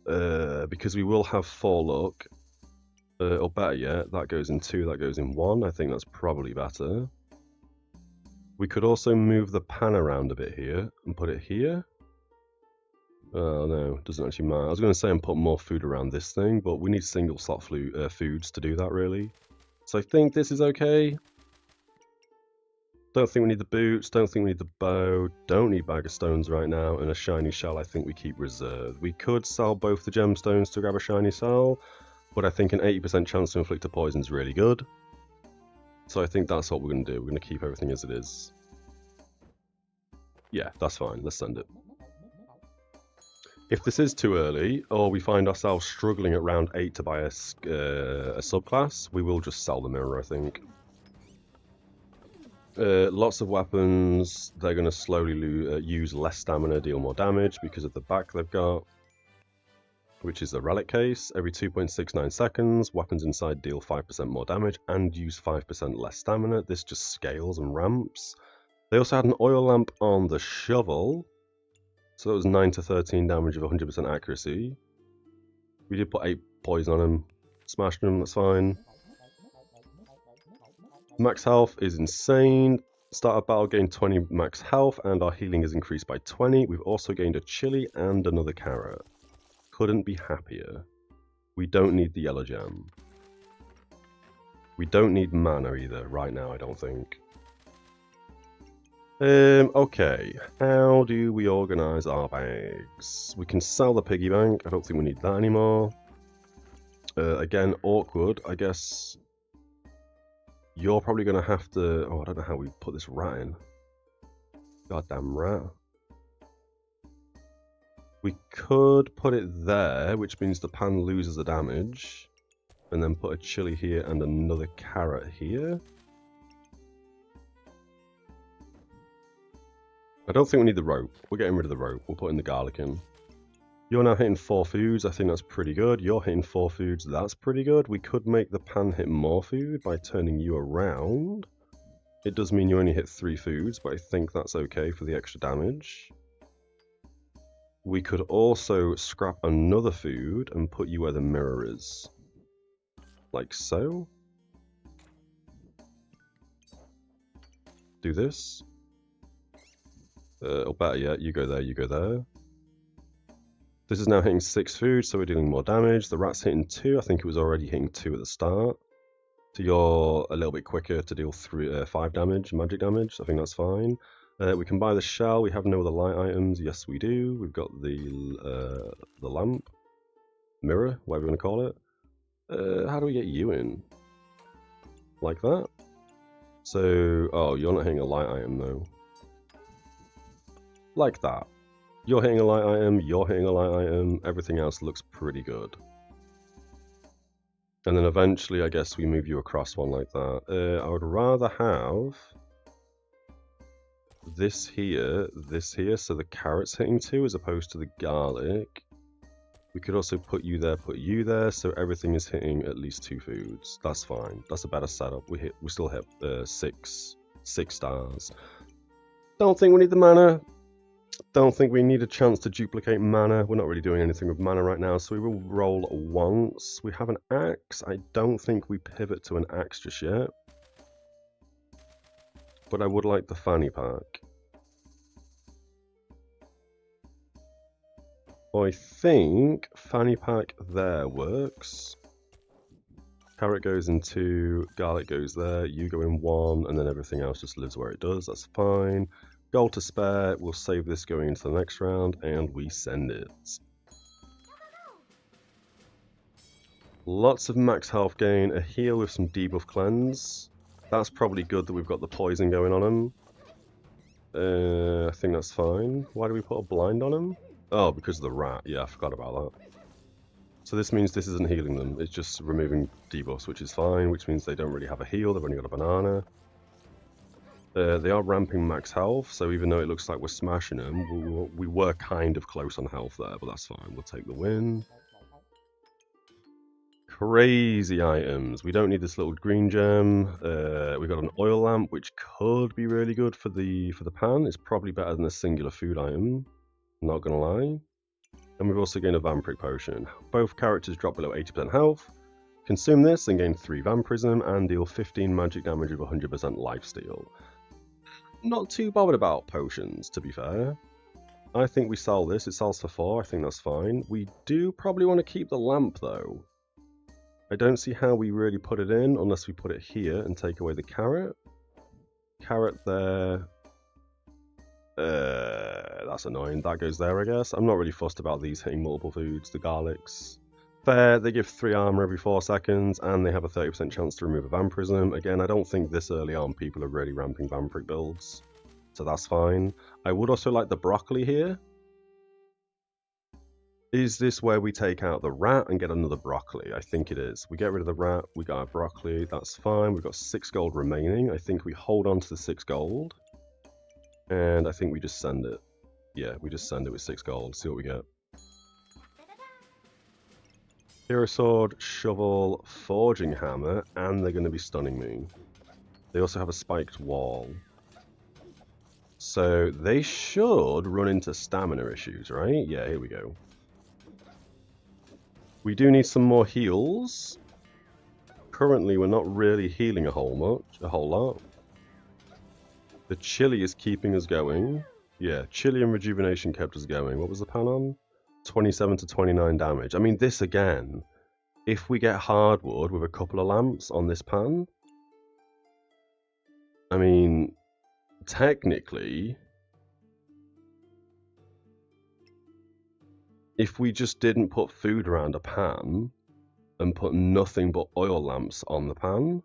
because we will have 4 luck. Or better yet, that goes in 2, that goes in 1. I think that's probably better. We could also move the pan around a bit here and put it here. Oh no, doesn't actually matter. I was going to say and put more food around this thing, but we need single slot foods to do that really. So I think this is okay. Don't think we need the boots, don't think we need the bow, don't need bag of stones right now, and a shiny shell I think we keep reserved. We could sell both the gemstones to grab a shiny shell, but I think an 80% chance to inflict a poison is really good. So I think that's what we're going to do. We're going to keep everything as it is. Yeah, that's fine. Let's send it. If this is too early, or we find ourselves struggling at round 8 to buy a subclass, we will just sell the mirror, I think. Lots of weapons. They're going to slowly use less stamina, deal more damage because of the back they've got, which is the relic case. Every 2.69 seconds, weapons inside deal 5% more damage and use 5% less stamina. This just scales and ramps. They also had an oil lamp on the shovel, so that was 9 to 13 damage of 100% accuracy. We did put 8 poison on him, smashed him, that's fine. Max health is insane. Start of battle gained 20 max health and our healing is increased by 20. We've also gained a chili and another carrot. Couldn't be happier. We don't need the yellow gem. We don't need mana either right now, I don't think. Okay, how do we organize our bags? We can sell the piggy bank. I don't think we need that anymore. Again, awkward, I guess. You're probably going to have to... Oh, I don't know how we put this rat in. Goddamn rat. We could put it there, which means the pan loses the damage. And then put a chili here and another carrot here. I don't think we need the rope. We're getting rid of the rope. We'll put in the garlic in. You're now hitting 4 foods. I think that's pretty good. You're hitting 4 foods. That's pretty good. We could make the pan hit more food by turning you around. It does mean you only hit 3 foods, but I think that's okay for the extra damage. We could also scrap another food and put you where the mirror is. Like so. Do this. Or better yet, you go there, you go there. This is now hitting 6 food, so we're dealing more damage. The rat's hitting 2. I think it was already hitting 2 at the start. So you're a little bit quicker to deal 5 damage, magic damage. I think that's fine. We can buy the shell. We have no other light items. Yes, we do. We've got the lamp, mirror, whatever you want to call it. How do we get you in? Like that. So, oh, you're not hitting a light item though. Like that. You're hitting a light item, you're hitting a light item, everything else looks pretty good. And then eventually, I guess we move you across one like that. I would rather have this here, so the carrot's hitting 2 as opposed to the garlic. We could also put you there, so everything is hitting at least 2 foods. That's fine. That's a better setup. We still hit 6 stars. Don't think we need the mana. Don't think we need a chance to duplicate mana. We're not really doing anything with mana right now, so we will roll once. We have an axe. I don't think we pivot to an axe just yet. But I would like the fanny pack. I think fanny pack there works. Carrot goes in 2, garlic goes there, you go in 1, and then everything else just lives where it does. That's fine. Gold to spare, we'll save this going into the next round, and we send it. Lots of max health gain, a heal with some debuff cleanse. That's probably good that we've got the poison going on him. I think that's fine. Why do we put a blind on him? Oh, because of the rat. Yeah, I forgot about that. So this means this isn't healing them, it's just removing debuffs, which is fine, which means they don't really have a heal, they've only got a banana. They are ramping max health, so even though it looks like we're smashing them, we were kind of close on health there, but that's fine. We'll take the win. Crazy items. We don't need this little green gem. We've got an oil lamp, which could be really good for the pan. It's probably better than a singular food item. Not gonna lie. And we've also gained a vampiric potion. Both characters drop below 80% health. Consume this and gain 3 vampirism and deal 15 magic damage with 100% lifesteal. Not too bothered about potions, to be fair. I think we sell this. It sells for 4. I think that's fine. We do probably want to keep the lamp, though. I don't see how we really put it in unless we put it here and take away the carrot. Carrot there. That's annoying. That goes there, I guess. I'm not really fussed about these hitting multiple foods. The garlics. Fair, they give 3 armor every 4 seconds, and they have a 30% chance to remove a vampirism. Again, I don't think this early on people are really ramping vampiric builds, so that's fine. I would also like the broccoli here. Is this where we take out the rat and get another broccoli? I think it is. We get rid of the rat, we got our broccoli, that's fine. We've got 6 gold remaining. I think we hold on to the 6 gold. And I think we just send it. Yeah, we just send it with 6 gold, see what we get. Hero Sword, Shovel, Forging Hammer, and they're going to be stunning me. They also have a spiked wall. So they should run into stamina issues, right? Yeah, here we go. We do need some more heals. Currently, we're not really healing a whole lot. The chili is keeping us going. Yeah, chili and rejuvenation kept us going. What was the pan on? 27 to 29 damage. I mean, this again, if we get hardwood with a couple of lamps on this pan, I mean, technically, if we just didn't put food around a pan and put nothing but oil lamps on the pan,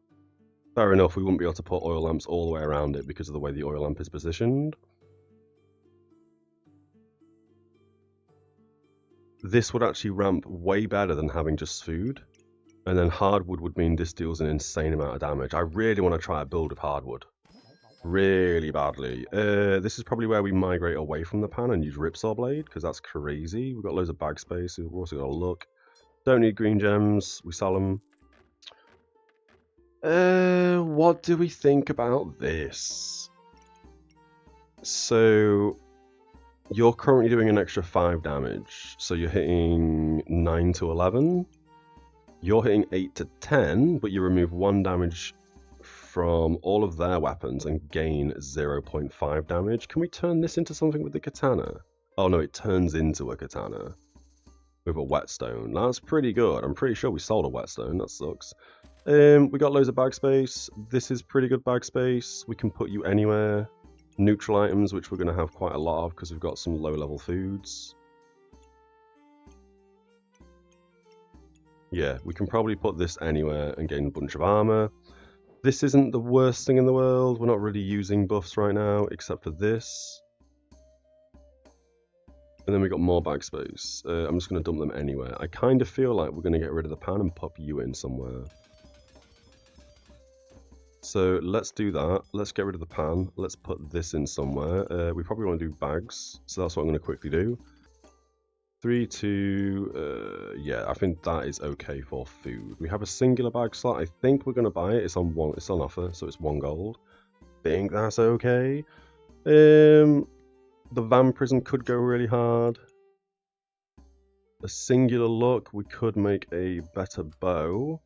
fair enough, we wouldn't be able to put oil lamps all the way around it because of the way the oil lamp is positioned. This would actually ramp way better than having just food. And then hardwood would mean this deals an insane amount of damage. I really want to try a build with hardwood. Really badly. This is probably where we migrate away from the pan and use Ripsaw Blade, because that's crazy. We've got loads of bag space. We've also got a look. Don't need green gems. We sell them. What do we think about this? So, you're currently doing an extra 5 damage. So you're hitting 9 to 11. You're hitting 8 to 10, but you remove 1 damage from all of their weapons and gain 0.5 damage. Can we turn this into something with the katana? Oh no, it turns into a katana with a whetstone. That's pretty good. I'm pretty sure we sold a whetstone. That sucks. We got loads of bag space. This is pretty good bag space. We can put you anywhere. Neutral items, which we're going to have quite a lot of because we've got some low-level foods. Yeah, we can probably put this anywhere and gain a bunch of armor. This isn't the worst thing in the world. We're not really using buffs right now, except for this. And then we got more bag space. I'm just going to dump them anywhere. I kind of feel like we're going to get rid of the pan and pop you in somewhere. So let's do that. Let's get rid of the pan. Let's put this in somewhere. We probably want to do bags, so that's what I'm going to quickly do. 3, 2, yeah, I think that is okay for food. We have a singular bag slot. I think we're gonna buy it. It's on offer, so it's 1 gold. Think that's okay. The vampirism could go really hard. A singular look, we could make a better bow.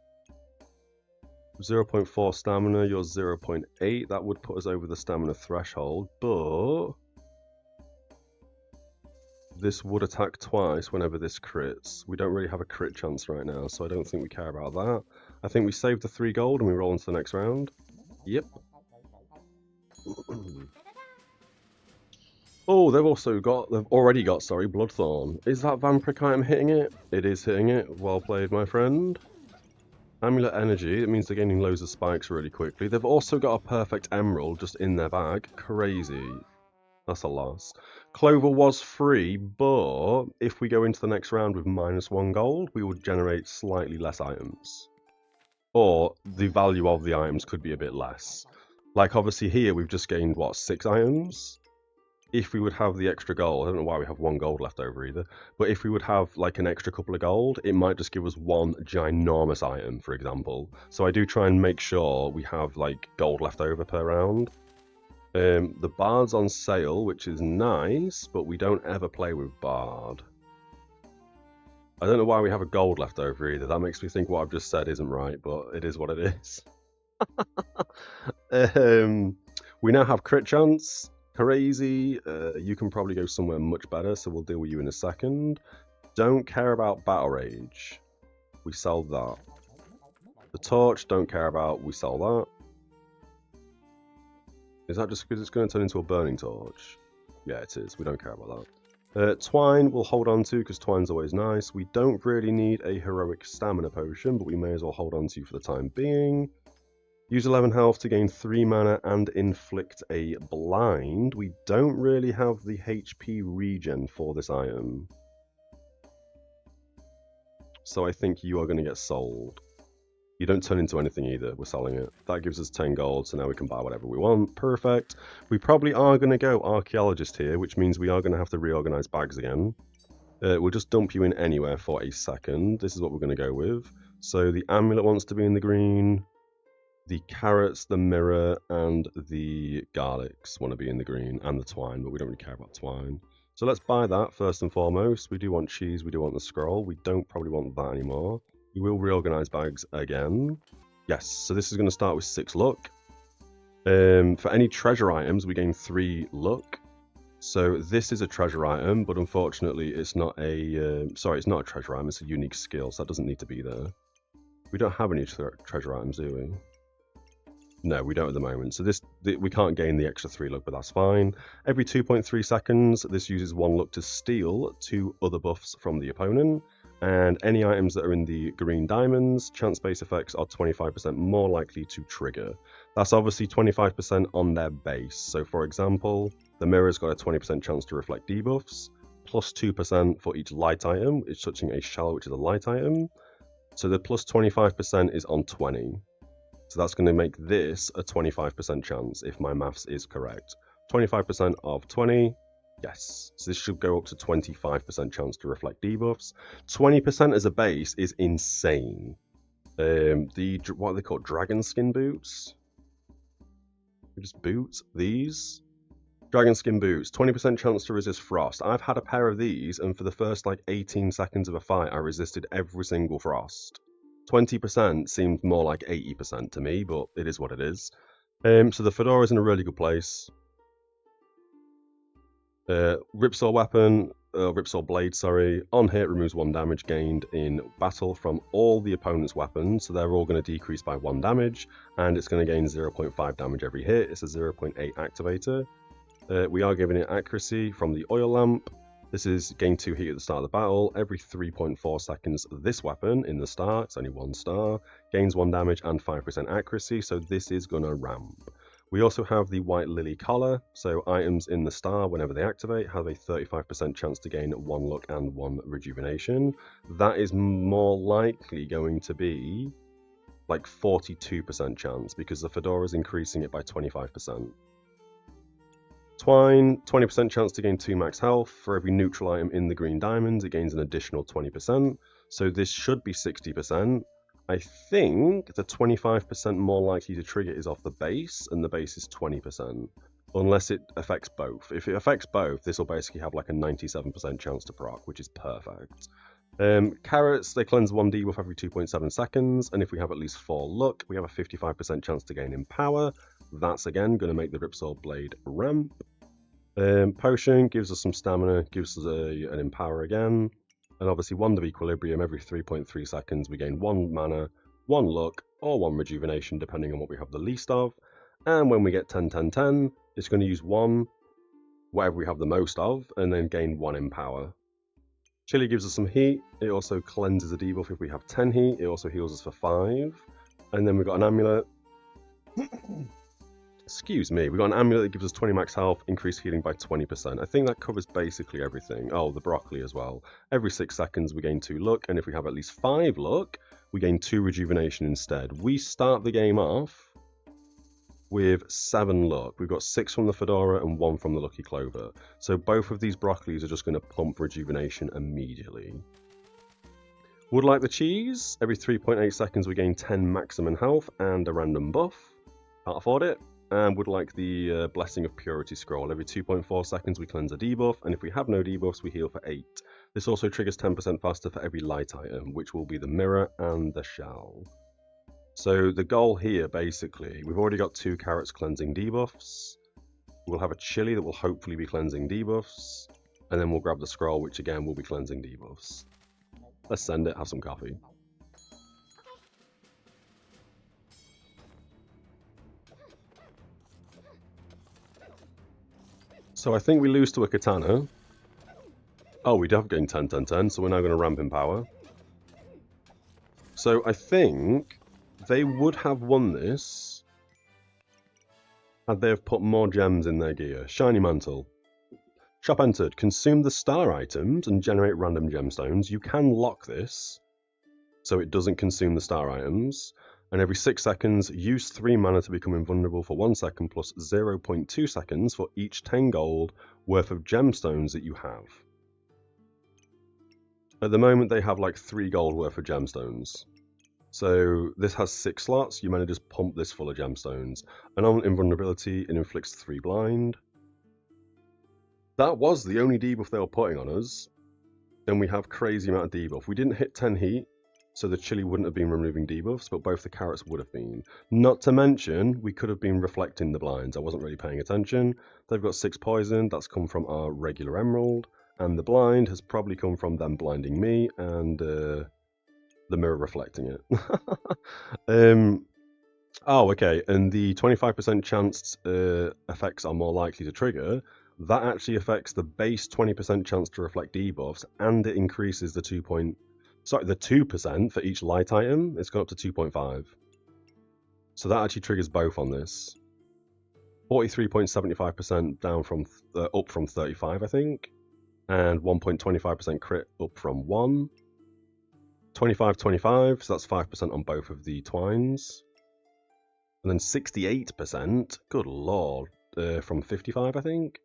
0.4 stamina, you're 0.8. That would put us over the stamina threshold, but this would attack twice whenever this crits. We don't really have a crit chance right now, so I don't think we care about that. I think we save the 3 gold and we roll into the next round. Yep. Oh, they've already got, Bloodthorn. Is that vampiric item hitting it? It is hitting it. Well played, my friend. Amulet Energy, it means they're gaining loads of spikes really quickly. They've also got a perfect emerald just in their bag. Crazy. That's a loss. Clover was free, but if we go into the next round with -1 gold, we would generate slightly less items. Or the value of the items could be a bit less. Like obviously here we've just gained, what, 6 items? If we would have the extra gold, I don't know why we have 1 gold left over either, but if we would have like an extra couple of gold, it might just give us 1 ginormous item, for example. So I do try and make sure we have like gold left over per round. The Bard's on sale, which is nice, but we don't ever play with Bard. I don't know why we have a gold left over either. That makes me think what I've just said isn't right, but it is what it is. We now have crit chance. Crazy. You can probably go somewhere much better, so we'll deal with you in a second. Don't care about Battle Rage. We sell that. The Torch, don't care about. We sell that. Is that just because it's going to turn into a burning torch? Yeah, it is. We don't care about that. Twine we'll hold on to because twine's always nice. We don't really need a heroic stamina potion, but we may as well hold on to for the time being. Use 11 health to gain 3 mana and inflict a blind. We don't really have the HP regen for this item. So I think you are going to get sold. You don't turn into anything either, we're selling it. That gives us 10 gold, so now we can buy whatever we want. Perfect. We probably are going to go Archaeologist here, which means we are going to have to reorganize bags again. We'll just dump you in anywhere for a second. This is what we're going to go with. So the amulet wants to be in the green. The carrots, the mirror, and the garlics want to be in the green, and the twine, but we don't really care about twine. So let's buy that first and foremost. We do want cheese, we do want the scroll. We don't probably want that anymore. We will reorganize bags again. Yes, so this is going to start with 6 luck. For any treasure items, we gain 3 luck. So this is a treasure item, but unfortunately it's not a... it's not a treasure item, it's a unique skill, so that doesn't need to be there. We don't have any treasure items, do we? No, we don't at the moment. So we can't gain the extra 3 luck, but that's fine. Every 2.3 seconds, this uses 1 luck to steal 2 other buffs from the opponent. And any items that are in the green diamonds, chance-based effects are 25% more likely to trigger. That's obviously 25% on their base. So for example, the mirror's got a 20% chance to reflect debuffs, plus 2% for each light item. It's touching a shell, which is a light item. So the plus 25% is on 20. So that's going to make this a 25% chance, if my maths is correct. 25% of 20, yes. So this should go up to 25% chance to reflect debuffs. 20% as a base is insane. What are they called? Dragon skin boots? Just boots? These? Dragon skin boots. 20% chance to resist frost. I've had a pair of these, and for the first like 18 seconds of a fight, I resisted every single frost. 20% seems more like 80% to me, but it is what it is. So the fedora's in a really good place. Ripsaw weapon, Ripsaw blade, sorry. On hit, removes 1 damage gained in battle from all the opponent's weapons, so they're all going to decrease by 1 damage, and it's going to gain 0.5 damage every hit. It's a 0.8 activator. We are giving it accuracy from the oil lamp. This is gain 2 heat at the start of the battle. Every 3.4 seconds, this weapon in the start, it's only 1 star, gains 1 damage and 5% accuracy, so this is gonna ramp. We also have the White Lily collar, so items in the star, whenever they activate, have a 35% chance to gain 1 luck and 1 rejuvenation. That is more likely going to be like 42% chance, because the fedora is increasing it by 25%. Twine, 20% chance to gain 2 max health. For every neutral item in the green diamonds, it gains an additional 20%. So this should be 60%. I think the 25% more likely to trigger is off the base, and the base is 20%. Unless it affects both. If it affects both, this will basically have like a 97% chance to proc, which is perfect. Carrots, they cleanse 1 debuff every 2.7 seconds, and if we have at least 4 luck, we have a 55% chance to gain Empower. That's again going to make the Ripsaw blade ramp. Potion gives us some stamina, gives us an Empower again, and obviously Wand of Equilibrium. Every 3.3 seconds we gain 1 mana, 1 luck, or 1 rejuvenation depending on what we have the least of. And when we get 10, 10, 10, it's going to use 1, whatever we have the most of, and then gain 1 Empower. Chili gives us some heat. It also cleanses a debuff if we have 10 heat. It also heals us for 5. And then we've got an amulet. Excuse me. We've got an amulet that gives us 20 max health, increased healing by 20%. I think that covers basically everything. Oh, the broccoli as well. Every 6 seconds we gain 2 luck, and if we have at least 5 luck, we gain 2 rejuvenation instead. We start the game off with 7 luck. We've got 6 from the fedora and 1 from the lucky clover. So both of these broccolis are just going to pump rejuvenation immediately. Would like the cheese. Every 3.8 seconds we gain 10 maximum health and a random buff. Can't afford it. And would like the Blessing of Purity scroll. Every 2.4 seconds we cleanse a debuff, and if we have no debuffs we heal for 8. This also triggers 10% faster for every light item, which will be the mirror and the shell. So the goal here, basically, we've already got 2 carrots cleansing debuffs. We'll have a chili that will hopefully be cleansing debuffs. And then we'll grab the scroll, which again will be cleansing debuffs. Let's send it, have some coffee. So I think we lose to a Katana. Oh, we have gained 10, 10, 10, so we're now going to ramp in power. So I think they would have won this had they have put more gems in their gear. Shiny Mantle. Shop entered. Consume the star items and generate random gemstones. You can lock this so it doesn't consume the star items. And every 6 seconds, use 3 mana to become invulnerable for 1 second plus 0.2 seconds for each 10 gold worth of gemstones that you have. At the moment, they have like 3 gold worth of gemstones. So this has 6 slots. You might just pump this full of gemstones. And on invulnerability, it inflicts 3 blind. That was the only debuff they were putting on us. Then we have crazy amount of debuff. We didn't hit 10 heat, so the chili wouldn't have been removing debuffs, but both the carrots would have been. Not to mention, we could have been reflecting the blinds. I wasn't really paying attention. They've got 6 poison. That's come from our regular emerald. And the blind has probably come from them blinding me and the mirror reflecting it. Oh, okay. And the 25% chance effects are more likely to trigger. That actually affects the base 20% chance to reflect debuffs, and it increases the 2% for each light item. It's gone up to 2.5. So that actually triggers both on this. 43.75% down from up from 35, I think, and 1.25% crit up from 1. 25-25, so that's 5% on both of the twines. And then 68%, good lord, from 55, I think.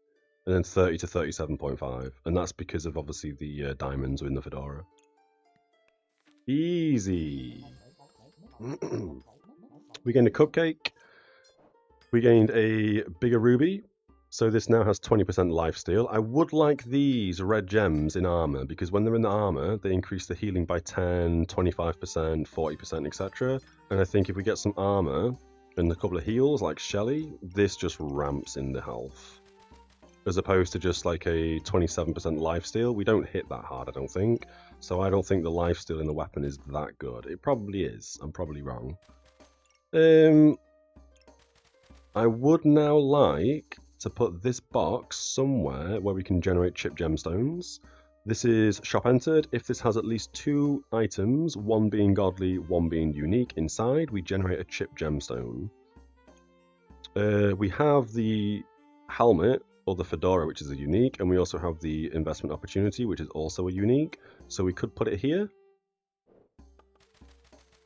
And then 30 to 37.5. And that's because of, obviously, the diamonds in the fedora. Easy. We gained a cupcake. We gained a bigger ruby. So this now has 20% lifesteal. I would like these red gems in armor, because when they're in the armor, they increase the healing by 10, 25%, 40%, etc. And I think if we get some armor and a couple of heals like Shelly, this just ramps in the health. As opposed to just like a 27% lifesteal. We don't hit that hard, I don't think. So I don't think the lifesteal in the weapon is that good. It probably is. I'm probably wrong. I would now like to put this box somewhere where we can generate chip gemstones. This is shop entered. If this has at least 2 items, one being godly, one being unique inside, we generate a chip gemstone. We have the helmet, or the fedora, which is a unique, and we also have the investment opportunity, which is also a unique. So we could put it here,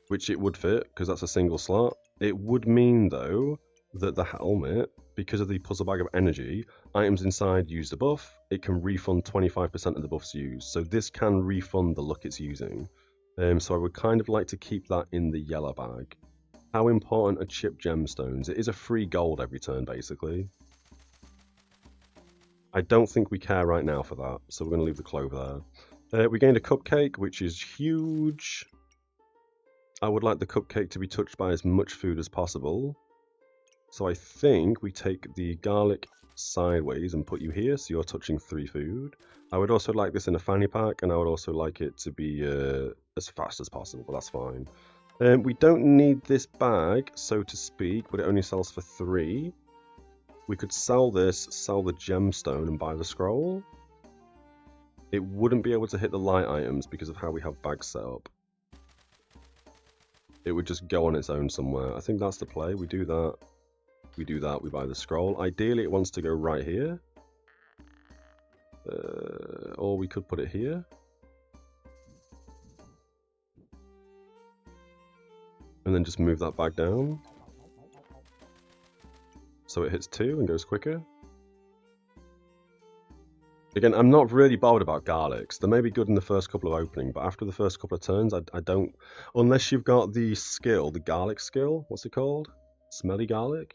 which it would fit, because that's a single slot. It would mean, though, that the helmet, because of the puzzle bag of energy, items inside use the buff, it can refund 25% of the buffs used. So this can refund the luck it's using. So I would kind of like to keep that in the yellow bag. How important are chip gemstones? It is a free gold every turn, basically. I don't think we care right now for that, so we're going to leave the clover there. We gained a cupcake, which is huge. I would like the cupcake to be touched by as much food as possible. So I think we take the garlic sideways and put you here, so you're touching 3 food. I would also like this in a fanny pack, and I would also like it to be as fast as possible, but that's fine. We don't need this bag, so to speak, but it only sells for 3. We could sell this, sell the gemstone, and buy the scroll. It wouldn't be able to hit the light items because of how we have bags set up. It would just go on its own somewhere. I think that's the play. We do that. We do that. We buy the scroll. Ideally, it wants to go right here. Or we could put it here. And then just move that bag down. So it hits 2 and goes quicker. Again, I'm not really bothered about garlics. They may be good in the first couple of opening, but after the first couple of turns, I don't... Unless you've got the skill, the garlic skill, what's it called? Smelly garlic?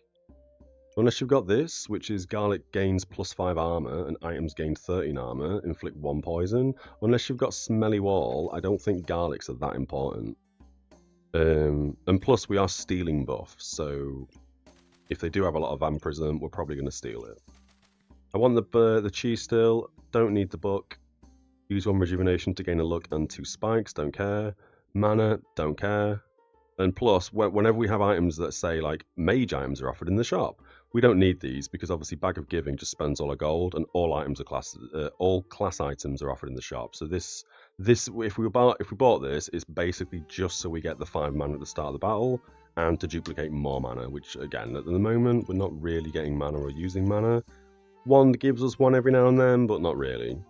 Unless you've got this, which is garlic gains +5 armor and items gain 13 armor, inflict 1 poison. Unless you've got smelly wall, I don't think garlics are that important. And plus, we are stealing buffs, so if they do have a lot of vampirism, we're probably going to steal it. I want the cheese still, don't need the book. Use 1 rejuvenation to gain a look and 2 spikes, don't care. Mana, don't care. And plus, whenever we have items that say like mage items are offered in the shop, we don't need these because obviously Bag of Giving just spends all our gold, and all items are all class items are offered in the shop. So this if we bought this, it's basically just so we get the 5 mana at the start of the battle and to duplicate more mana, which again at the moment we're not really getting mana or using mana. One gives us one every now and then, but not really.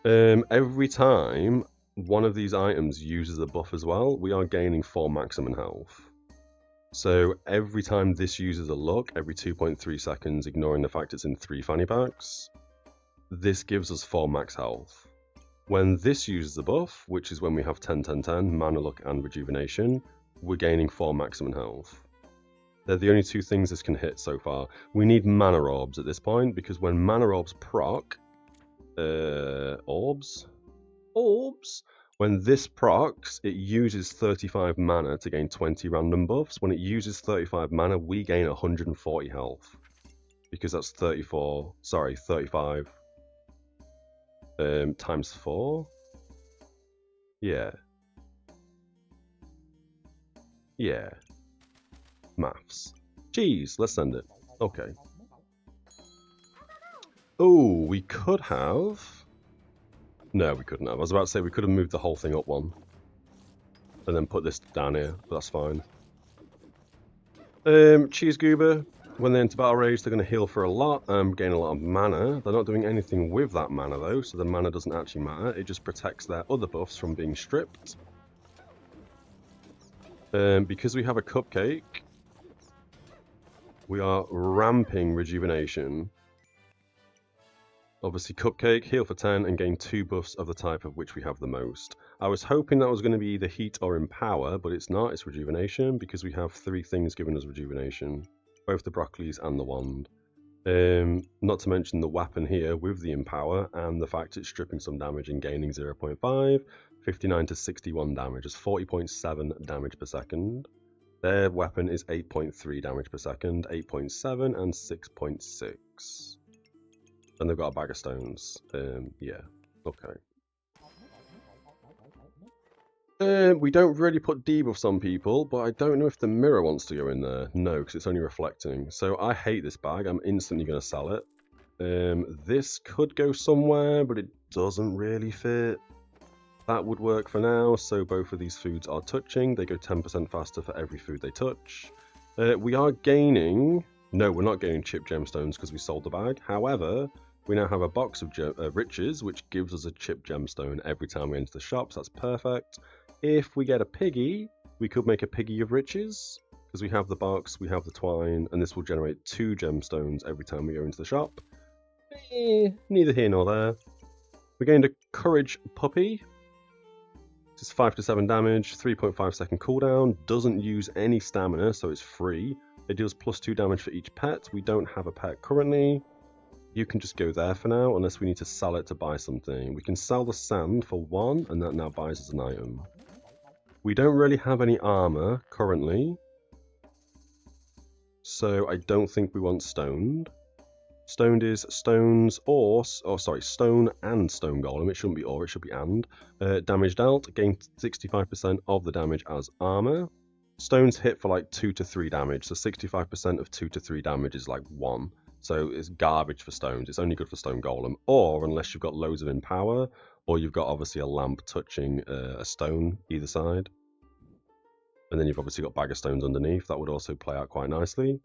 Every time one of these items uses a buff as well, we are gaining 4 maximum health. So every time this uses a look, every 2.3 seconds, ignoring the fact it's in 3 fanny packs, this gives us 4 max health. When this uses a buff, which is when we have 10-10-10, mana, luck, and rejuvenation, we're gaining 4 maximum health. They're the only 2 things this can hit so far. We need mana orbs at this point, because when mana orbs proc, orbs. When this procs, it uses 35 mana to gain 20 random buffs. When it uses 35 mana, we gain 140 health. Because that's 35 times 4. Yeah. Maths. Jeez, let's send it. Okay. Oh, we could have... No, we couldn't have. I was about to say we could have moved the whole thing up one. And then put this down here, but that's fine. Cheese Goober. When they enter Battle Rage, they're going to heal for a lot, gain a lot of mana. They're not doing anything with that mana though, so the mana doesn't actually matter. It just protects their other buffs from being stripped. Because we have a Cupcake, we are ramping Rejuvenation. Obviously Cupcake, heal for 10 and gain 2 buffs of the type of which we have the most. I was hoping that was going to be either Heat or Empower, but it's not, it's Rejuvenation, because we have 3 things giving us Rejuvenation. Both the Broccolis and the Wand. Not to mention the weapon here with the Empower, and the fact it's stripping some damage and gaining 0.5, 59 to 61 damage. It's 40.7 damage per second. Their weapon is 8.3 damage per second, 8.7 and 6.6. And they've got a bag of stones. Yeah, okay. We don't really put debuffs on people, but I don't know if the mirror wants to go in there. No, because it's only reflecting. So I hate this bag. I'm instantly going to sell it. This could go somewhere, but it doesn't really fit. That would work for now. So both of these foods are touching. They go 10% faster for every food they touch. We are gaining... No, we're not gaining chip gemstones because we sold the bag. However, we now have a box of riches, which gives us a chip gemstone every time we enter the shop. So that's perfect. If we get a piggy, we could make a piggy of riches, because we have the box, we have the twine, and this will generate 2 gemstones every time we go into the shop. Neither here nor there. We gained a courage puppy. This is 5 to 7 damage, 3.5 second cooldown, doesn't use any stamina, so it's free. It deals +2 damage for each pet. We don't have a pet currently. You can just go there for now, unless we need to sell it to buy something. We can sell the sand for 1, and that now buys us an item. We don't really have any armor currently, so I don't think we want stoned. Stoned is stones or sorry, stone and stone golem. It shouldn't be or, it should be and. Damage dealt, gain 65% of the damage as armor. Stones hit for like 2 to 3 damage, so 65% of 2 to 3 damage is like 1. So it's garbage for stones. It's only good for stone golem, or unless you've got loads of empower, or you've got obviously a lamp touching a stone either side. And then you've obviously got bag of stones underneath. That would also play out quite nicely.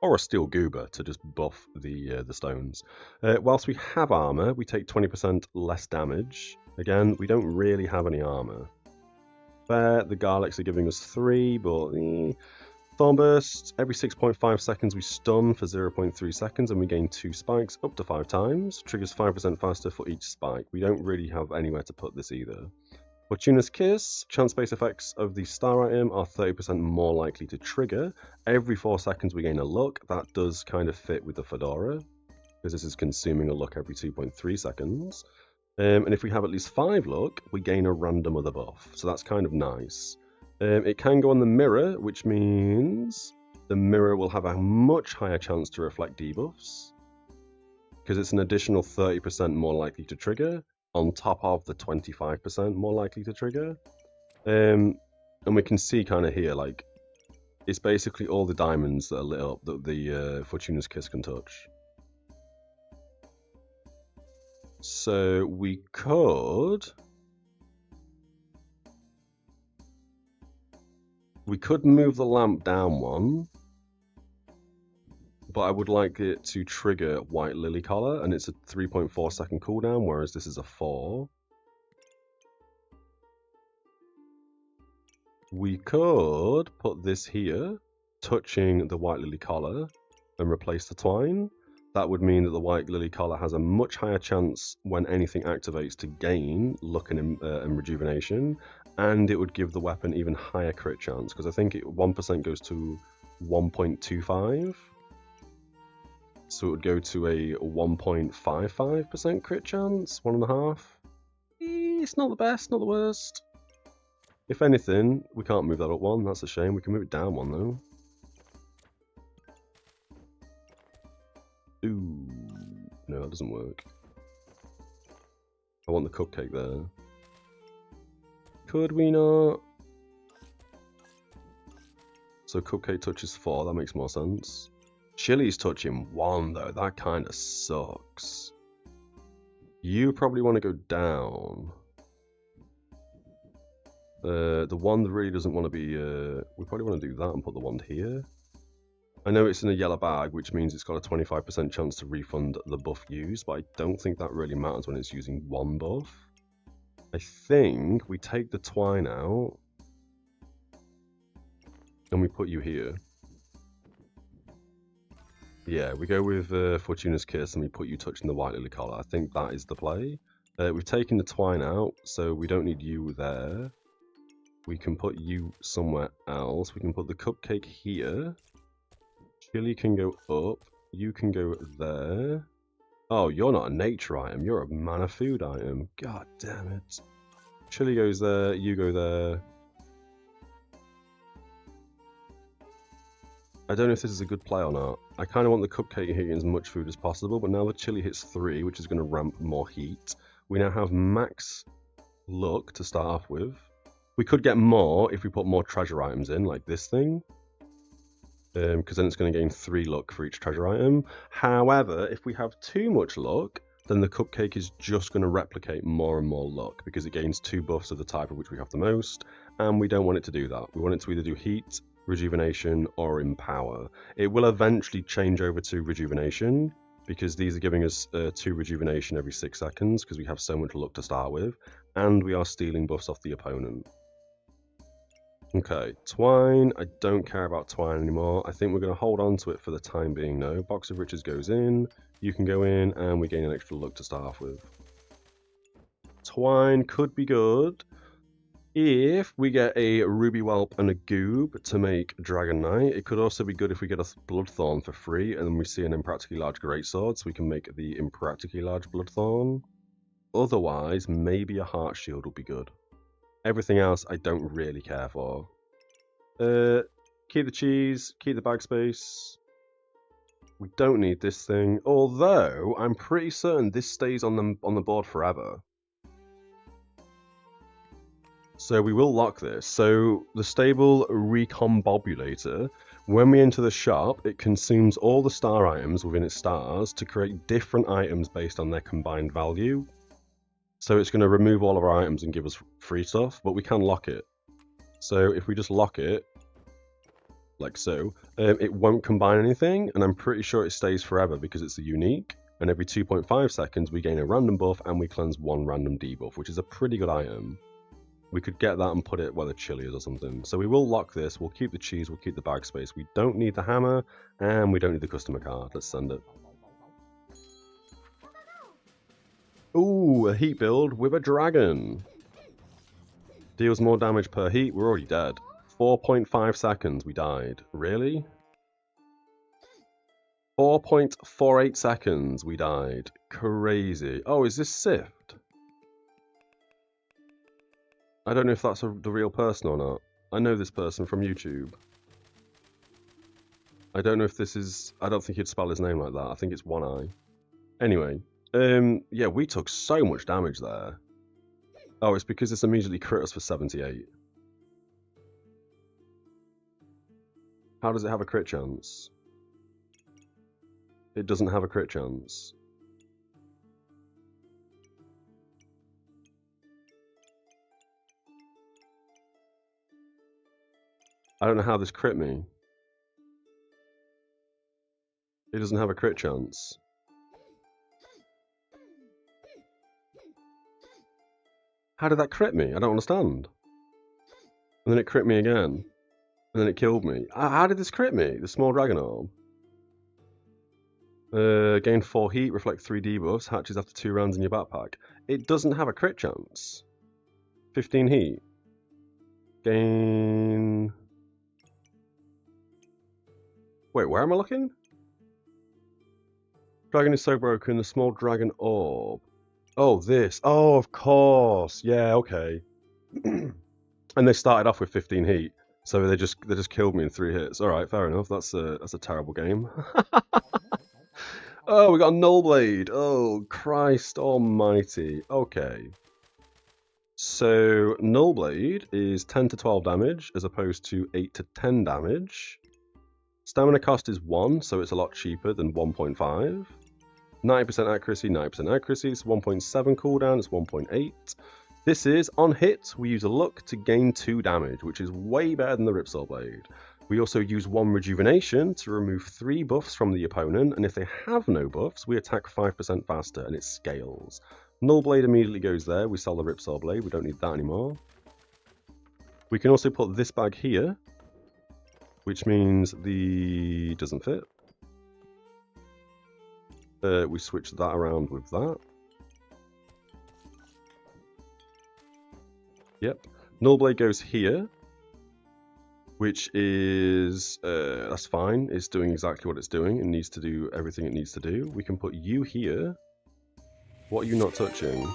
Or a steel goober to just buff the stones. Whilst we have armor, we take 20% less damage. Again, we don't really have any armor. Fair, the garlics are giving us 3, but... Thornburst, every 6.5 seconds we stun for 0.3 seconds and we gain 2 spikes up to 5 times. Triggers 5% faster for each spike. We don't really have anywhere to put this either. Fortuna's Kiss, chance-based effects of the star item are 30% more likely to trigger. Every 4 seconds we gain a luck. That does kind of fit with the Fedora, because this is consuming a luck every 2.3 seconds. And if we have at least 5 luck, we gain a random other buff. So that's kind of nice. It can go on the mirror, which means the mirror will have a much higher chance to reflect debuffs, because it's an additional 30% more likely to trigger, on top of the 25% more likely to trigger. And we can see kind of here, like, it's basically all the diamonds that are lit up that the Fortuna's Kiss can touch. So we could move the lamp down one, but I would like it to trigger White Lily Collar, and it's a 3.4 second cooldown, whereas this is a 4. We could put this here, touching the White Lily Collar, and replace the twine. That would mean that the White Lily Collar has a much higher chance when anything activates to gain luck and rejuvenation, and it would give the weapon even higher crit chance, because I think 1% goes to 1.25. So it would go to a 1.55% crit chance, 1.5. It's not the best, not the worst. If anything, we can't move that up one, that's a shame. We can move it down one though. Ooh, no, that doesn't work. I want the cupcake there. Could we not? So cupcake touches 4, that makes more sense. Chili's touching 1 though, that kind of sucks. You probably want to go down. The wand really doesn't want to be, we probably want to do that and put the wand here. I know it's in a yellow bag, which means it's got a 25% chance to refund the buff used, but I don't think that really matters when it's using 1 buff. I think we take the twine out, and we put you here. Yeah, we go with Fortuna's Kiss, and we put you touching the White Lily Collar. I think that is the play. We've taken the twine out, so we don't need you there. We can put you somewhere else. We can put the cupcake here. Chili can go up. You can go there. Oh, you're not a nature item. You're a mana food item. God damn it. Chili goes there. You go there. I don't know if this is a good play or not. I kind of want the cupcake hitting as much food as possible, but now the chili hits 3, which is going to ramp more heat. We now have max luck to start off with. We could get more if we put more treasure items in, like this thing. Because then it's going to gain 3 luck for each treasure item. However, if we have too much luck, then the cupcake is just going to replicate more and more luck, because it gains 2 buffs of the type of which we have the most, and we don't want it to do that. We want it to either do heat, rejuvenation, or empower. It will eventually change over to rejuvenation, because these are giving us 2 rejuvenation every 6 seconds, because we have so much luck to start with, and we are stealing buffs off the opponent. Okay, twine. I don't care about twine anymore. I think we're going to hold on to it for the time being now. Box of Riches goes in. You can go in, and we gain an extra luck to start off with. Twine could be good if we get a Ruby Whelp and a Goob to make Dragon Knight. It could also be good if we get a Bloodthorn for free, and then we see an Impractically Large Greatsword, so we can make the Impractically Large Bloodthorn. Otherwise, maybe a Heart Shield will be good. Everything else I don't really care for. Keep the cheese, keep the bag space. We don't need this thing, although I'm pretty certain this stays on the board forever. So we will lock this. So the stable Recombobulator, when we enter the shop, it consumes all the star items within its stars to create different items based on their combined value. So it's going to remove all of our items and give us free stuff, but we can lock it. So if we just lock it, like so, it won't combine anything, and I'm pretty sure it stays forever because it's a unique, and every 2.5 seconds we gain a random buff and we cleanse 1 random debuff, which is a pretty good item. We could get that and put it where the chili is or something. So we will lock this, we'll keep the cheese, we'll keep the bag space. We don't need the hammer, and we don't need the customer card. Let's send it. Ooh, a heat build with a dragon. Deals more damage per heat. We're already dead. 4.5 seconds we died. Really? 4.48 seconds we died. Crazy. Oh, is this Sift? I don't know if that's the real person or not. I know this person from YouTube. I don't know if this is... I don't think he'd spell his name like that. I think it's One Eye. Anyway. Yeah, we took so much damage there. Oh, it's because this immediately crit us for 78. How does it have a crit chance? It doesn't have a crit chance. I don't know how this crit me. It doesn't have a crit chance. How did that crit me? I don't understand. And then it crit me again. And then it killed me. How did this crit me? The small dragon orb. Gain 4 heat, reflect 3 debuffs, hatches after 2 rounds in your backpack. It doesn't have a crit chance. 15 heat. Gain... Wait, where am I looking? Dragon is so broken, the small dragon orb. Oh, this. Oh, of course. Yeah, okay. And they started off with 15 heat, so they just killed me in 3 hits. All right, fair enough. That's a terrible game. Oh, we got a Nullblade. Oh, Christ almighty. Okay. So, Nullblade is 10 to 12 damage, as opposed to 8 to 10 damage. Stamina cost is 1, so it's a lot cheaper than 1.5. 90% accuracy, 90% accuracy. It's 1.7 cooldown, it's 1.8. This is, on hit, we use a luck to gain 2 damage, which is way better than the Ripsaw Blade. We also use 1 rejuvenation to remove 3 buffs from the opponent, and if they have no buffs, we attack 5% faster, and it scales. Nullblade immediately goes there, we sell the Ripsaw Blade, we don't need that anymore. We can also put this bag here, which means the doesn't fit. We switch that around with that. Yep. Nullblade goes here, which is, that's fine. It's doing exactly what it's doing. It needs to do everything it needs to do. We can put you here. What are you not touching?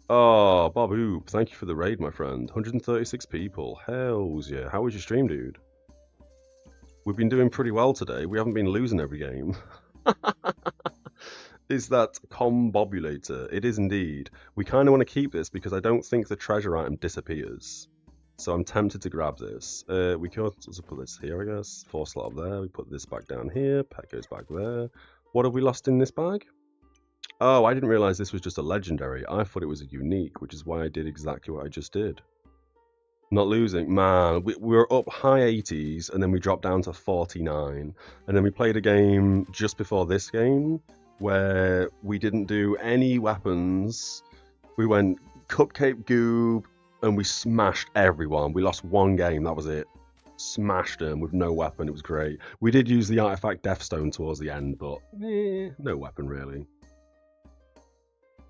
Oh, Bob Oop, thank you for the raid, my friend. 136 people. Hells yeah. How was your stream, dude? We've been doing pretty well today. We haven't been losing every game. Is that Combobulator? It is indeed. We kind of want to keep this because I don't think the treasure item disappears. So I'm tempted to grab this. We can also put this here, I guess. 4 slot up there. We put this back down here. Pet goes back there. What have we lost in this bag? Oh, I didn't realize this was just a legendary. I thought it was a unique, which is why I did exactly what I just did. Not losing. Man, we were up high 80s, and then we dropped down to 49. And then we played a game just before this game, where we didn't do any weapons. We went Cupcake Goob, and we smashed everyone. We lost 1 game, that was it. Smashed them with no weapon, it was great. We did use the artifact Deathstone towards the end, but no weapon really.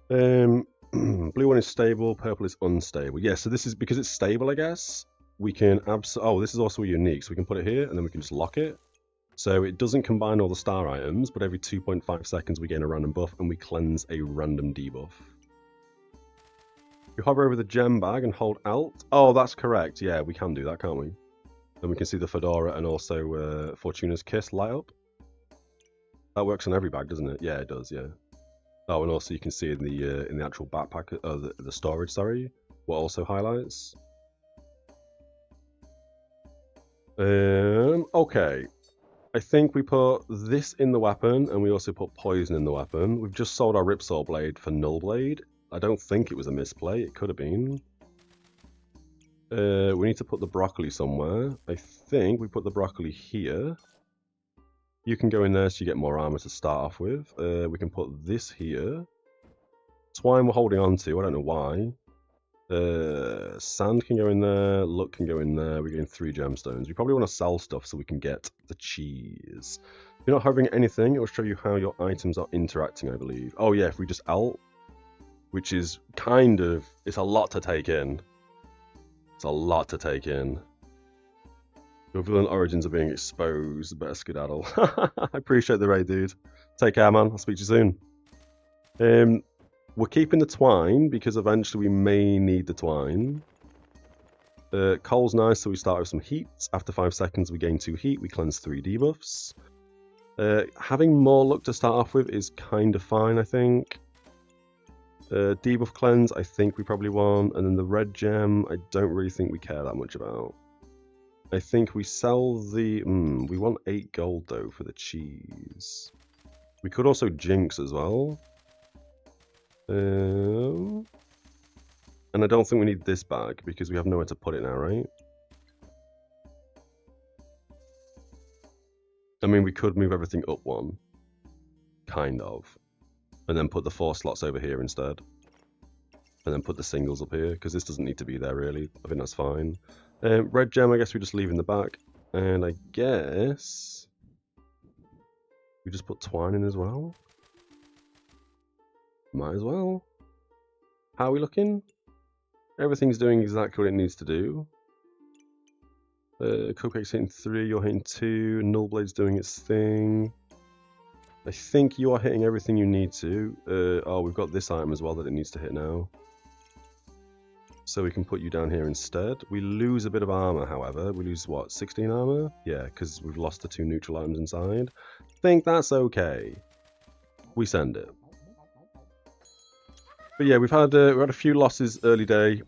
Blue one is stable, purple is unstable. Yeah, so this is, because it's stable, I guess, we can oh, this is also unique, so we can put it here, and then we can just lock it. So it doesn't combine all the star items, but every 2.5 seconds we gain a random buff, and we cleanse a random debuff. You hover over the gem bag and hold Alt. Oh, that's correct. Yeah, we can do that, can't we? Then we can see the Fedora and also Fortuna's Kiss light up. That works on every bag, doesn't it? Yeah, it does, yeah. Oh, and also you can see in the actual backpack, the storage, sorry, what also highlights. Okay. I think we put this in the weapon, and we also put poison in the weapon. We've just sold our Ripsaw Blade for Nullblade. I don't think it was a misplay. It could have been. We need to put the broccoli somewhere. I think we put the broccoli here. You can go in there so you get more armor to start off with. We can put this here. Twine we're holding on to. I don't know why. Sand can go in there. Luck can go in there. We're getting 3 gemstones. We probably want to sell stuff so we can get the cheese. If you're not hovering anything, it will show you how your items are interacting, I believe. Oh yeah, if we just Alt, which is kind of, it's a lot to take in. It's a lot to take in. Your villain origins are being exposed. Better skedaddle. I appreciate the raid, dude. Take care, man. I'll speak to you soon. We're keeping the twine because eventually we may need the twine. Coal's nice, so we start with some heat. After 5 seconds, we gain 2 heat. We cleanse 3 debuffs. Having more luck to start off with is kind of fine, I think. Debuff cleanse, I think we probably want. And then the red gem, I don't really think we care that much about. I think we sell the... we want 8 gold, though, for the cheese. We could also jinx as well. And I don't think we need this bag, because we have nowhere to put it now, right? I mean, we could move everything up one. Kind of. And then put the 4 slots over here instead. And then put the singles up here, because this doesn't need to be there, really. I think that's fine. Red gem, I guess we just leave in the back. And I guess we just put twine in as well. Might as well. How are we looking? Everything's doing exactly what it needs to do. Cupcake's hitting 3, you're hitting 2. Nullblade's doing its thing. I think you are hitting everything you need to. Oh, we've got this item as well that it needs to hit now. So we can put you down here instead. We lose a bit of armor, however. We lose, what, 16 armor? Yeah, because we've lost the 2 neutral items inside. Think that's okay. We send it. But yeah, we had a few losses early day,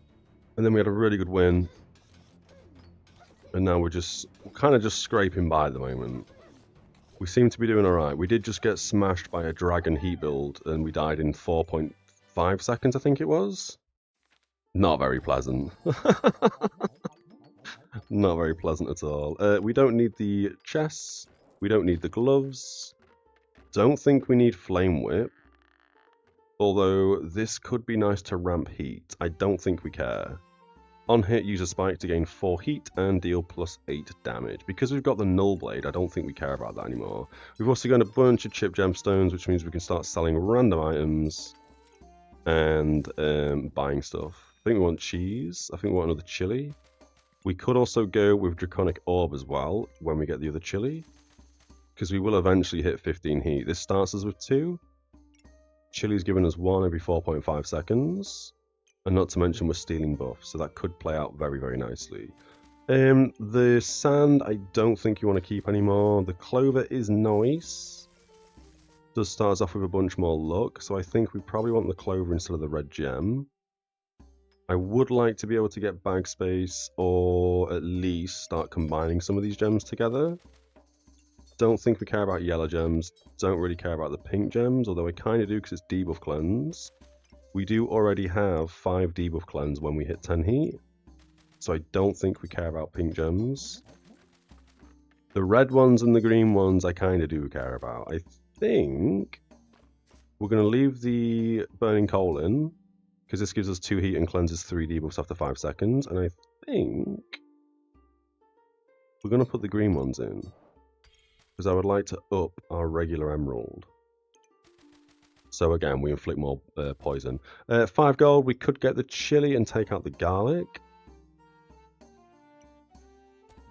and then we had a really good win. And now we're kind of just scraping by at the moment. We seem to be doing alright. We did just get smashed by a dragon heat build, and we died in 4.5 seconds, I think it was. Not very pleasant. Not very pleasant at all. We don't need the chests. We don't need the gloves. Don't think we need Flame Whip. Although this could be nice to ramp heat. I don't think we care. On hit, use a spike to gain 4 heat and deal plus 8 damage. Because we've got the Null Blade, I don't think we care about that anymore. We've also got a bunch of chip gemstones, which means we can start selling random items and buying stuff. I think we want cheese. I think we want another chili. We could also go with Draconic Orb as well when we get the other chili, because we will eventually hit 15 heat. This starts us with 2. Chili's giving us 1 every 4.5 seconds. And not to mention we're stealing buffs, so that could play out very, very nicely. The sand, I don't think you want to keep anymore. The clover is nice. Does start us off with a bunch more luck, so I think we probably want the clover instead of the red gem. I would like to be able to get bag space, or at least start combining some of these gems together. Don't think we care about yellow gems. Don't really care about the pink gems, although I kind of do because it's debuff cleanse. We do already have 5 debuff cleanse when we hit 10 heat, so I don't think we care about pink gems. The red ones and the green ones I kind of do care about. I think we're going to leave the burning coal in, because this gives us 2 heat and cleanses 3 debuffs after 5 seconds, and I think we're going to put the green ones in, because I would like to up our regular emerald. So again, we inflict more poison. 5 gold, we could get the chili and take out the garlic.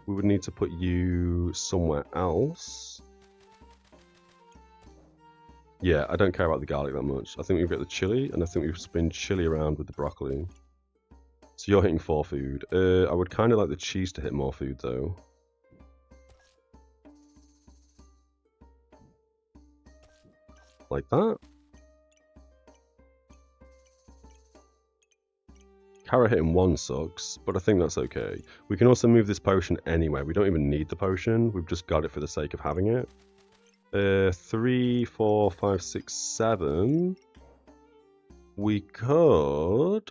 We would need to put you somewhere else. Yeah, I don't care about the garlic that much. I think we've got the chili, and I think we've spin chili around with the broccoli. So you're hitting 4 food. I would kind of like the cheese to hit more food, though. Like that. Carrot hitting 1 sucks, but I think that's okay. We can also move this potion anywhere. We don't even need the potion. We've just got it for the sake of having it. 3, 4, 5, 6, 7. We could...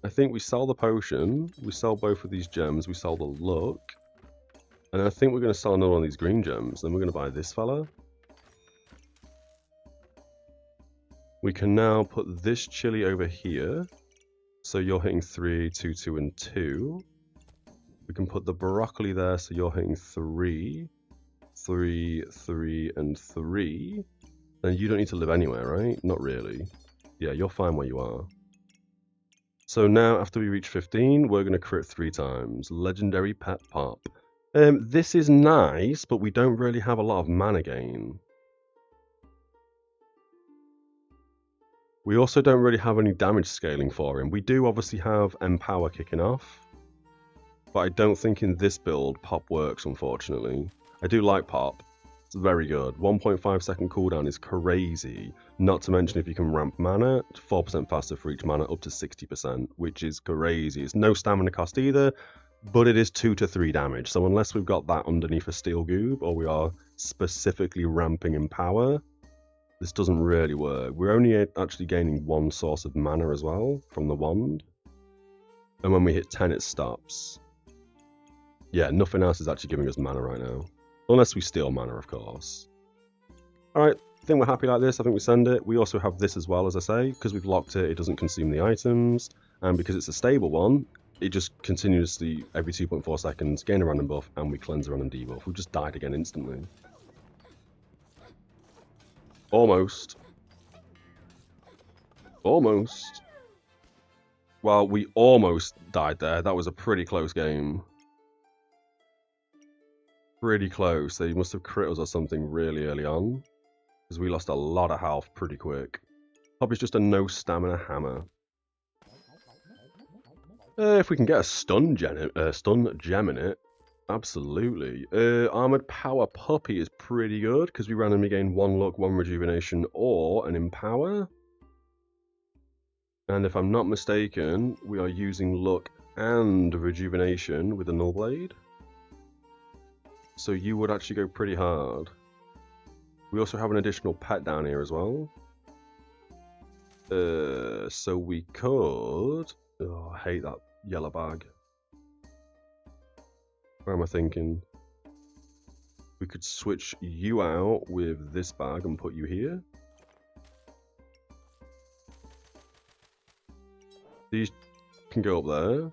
I think we sell the potion. We sell both of these gems. We sell the luck. And I think we're going to sell another one of these green gems. Then we're going to buy this fella. We can now put this chili over here. So you're hitting 3, 2, 2, and 2. We can put the broccoli there, so you're hitting 3, 3, 3, and 3. And you don't need to live anywhere, right? Not really. Yeah, you're fine where you are. So now, after we reach 15, we're going to crit 3 times. Legendary Pet Pop. This is nice, but we don't really have a lot of mana gain. We also don't really have any damage scaling for him. We do obviously have Empower kicking off, but I don't think in this build Pop works, unfortunately. I do like Pop. It's very good. 1.5 second cooldown is crazy. Not to mention if you can ramp mana, 4% faster for each mana up to 60%, which is crazy. It's no stamina cost either. but it is 2 to 3 damage. So unless we've got that underneath a Steel Goob, or we are specifically ramping in power, this doesn't really work. We're only actually gaining 1 source of mana as well from the wand. And when we hit 10, it stops. Yeah, nothing else is actually giving us mana right now. Unless we steal mana, of course. Alright, I think we're happy like this. I think we send it. We also have this as well, as I say. Because we've locked it, it doesn't consume the items. And because it's a stable one, it just continuously, every 2.4 seconds, gain a random buff, and we cleanse a random debuff. We just died again instantly. Almost. Almost. Well, we almost died there. That was a pretty close game. Pretty close. They must have crit us or something really early on. Because we lost a lot of health pretty quick. Probably just a no stamina hammer. If we can get a stun gem in it, absolutely. Armored Power Puppy is pretty good because we randomly gain 1 luck, 1 rejuvenation, or an empower. And if I'm not mistaken, we are using luck and rejuvenation with the Null Blade. So you would actually go pretty hard. We also have an additional pet down here as well. So we could... Oh, I hate that yellow bag. Where am I thinking? We could switch you out with this bag and put you here. These can go up there.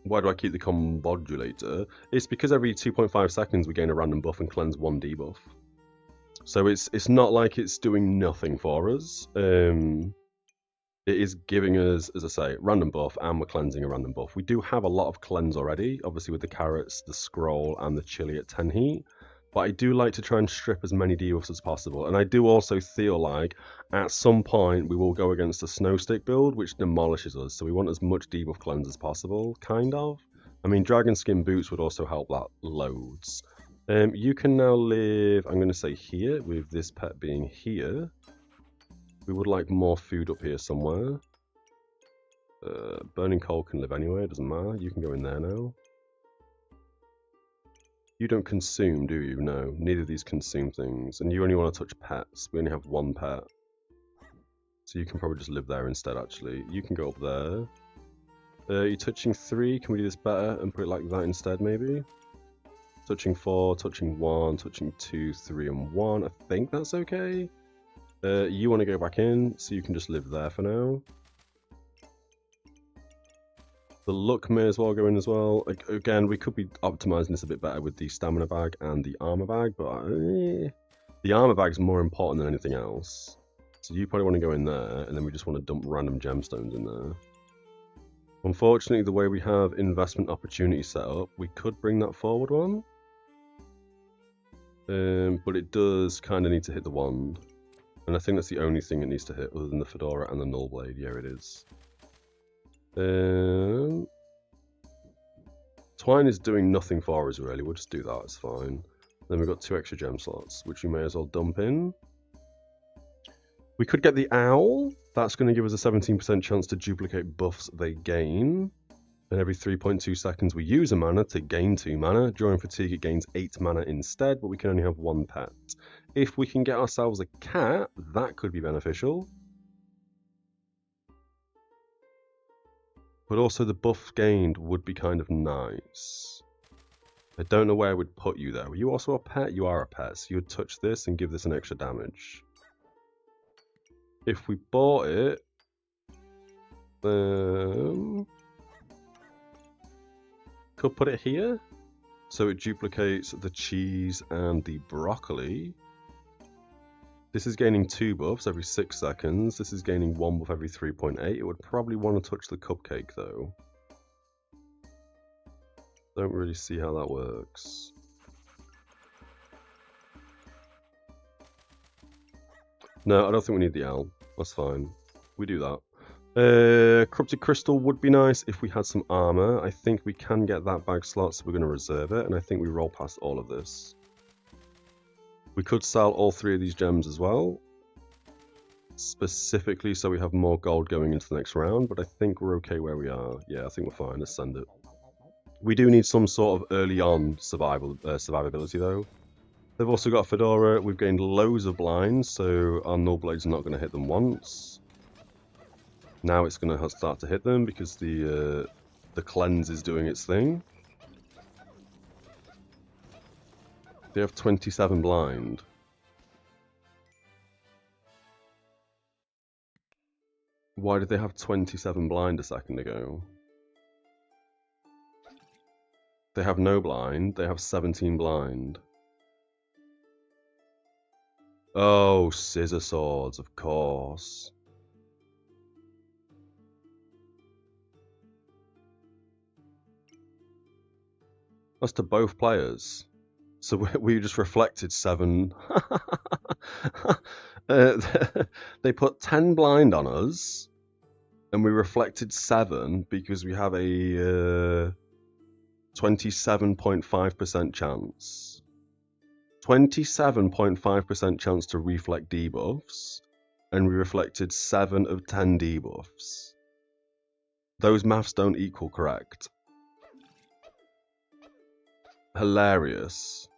Why do I keep the Combodulator? It's because every 2.5 seconds we gain a random buff and cleanse 1 debuff. So it's not like it's doing nothing for us. It is giving us, as I say, random buff, and we're cleansing a random buff. We do have a lot of cleanse already, obviously with the carrots, the scroll, and the chili at 10 heat. But I do like to try and strip as many debuffs as possible. And I do also feel like at some point we will go against a snow stick build, which demolishes us. So we want as much debuff cleanse as possible, kind of. I mean, dragon skin boots would also help that loads. You can now live, I'm going to say here, with this pet being here. We would like more food up here somewhere. Burning coal can live anywhere, it doesn't matter. You can go in there now. You don't consume, do you? No, neither of these consume things. And you only want to touch pets. We only have 1 pet. So you can probably just live there instead, actually. You can go up there. You're touching 3. Can we do this better and put it like that instead, maybe? Touching 4, touching 1, touching 2, 3, and 1. I think that's okay. You want to go back in, so you can just live there for now. The luck may as well go in as well. Again, we could be optimizing this a bit better with the stamina bag and the armor bag, but the armor bag is more important than anything else. So you probably want to go in there, and then we just want to dump random gemstones in there. Unfortunately, the way we have investment opportunity set up, we could bring that forward one. But it does kind of need to hit the wand. And I think that's the only thing it needs to hit other than the Fedora and the Null Blade. Yeah, it is. Twine is doing nothing for us really. We'll just do that, it's fine. Then we've got 2 extra gem slots, which we may as well dump in. We could get the Owl. That's going to give us a 17% chance to duplicate buffs they gain. And every 3.2 seconds we use a mana to gain 2 mana. During fatigue it gains 8 mana instead, but we can only have 1 pet. If we can get ourselves a cat, that could be beneficial. But also the buff gained would be kind of nice. I don't know where I would put you there. Are you also a pet? You are a pet, so you would touch this and give this an extra damage. If we bought it, could put it here. So it duplicates the cheese and the broccoli. This is gaining 2 buffs every 6 seconds. This is gaining 1 buff every 3.8. It would probably want to touch the cupcake though. Don't really see how that works. No, I don't think we need the owl. That's fine. We do that. Corrupted Crystal would be nice if we had some armor. I think we can get that bag slot, so we're going to reserve it. And I think we roll past all of this. We could sell all 3 of these gems as well. Specifically so we have more gold going into the next round. But I think we're okay where we are. Yeah, I think we're fine. Let's send it. We do need some sort of early on survivability though. They've also got Fedora. We've gained loads of blinds, so our Null Blade's not going to hit them once. Now it's going to start to hit them because the cleanse is doing its thing. They have 27 blind. Why did they have 27 blind a second ago? They have no blind. They have 17 blind. Oh, scissor swords, of course. That's to both players. So we just reflected 7. They put 10 blind on us, and we reflected 7 because we have a 27.5% chance. 27.5% chance to reflect debuffs, and we reflected 7 of 10 debuffs. Those maths don't equal correct. Hilarious.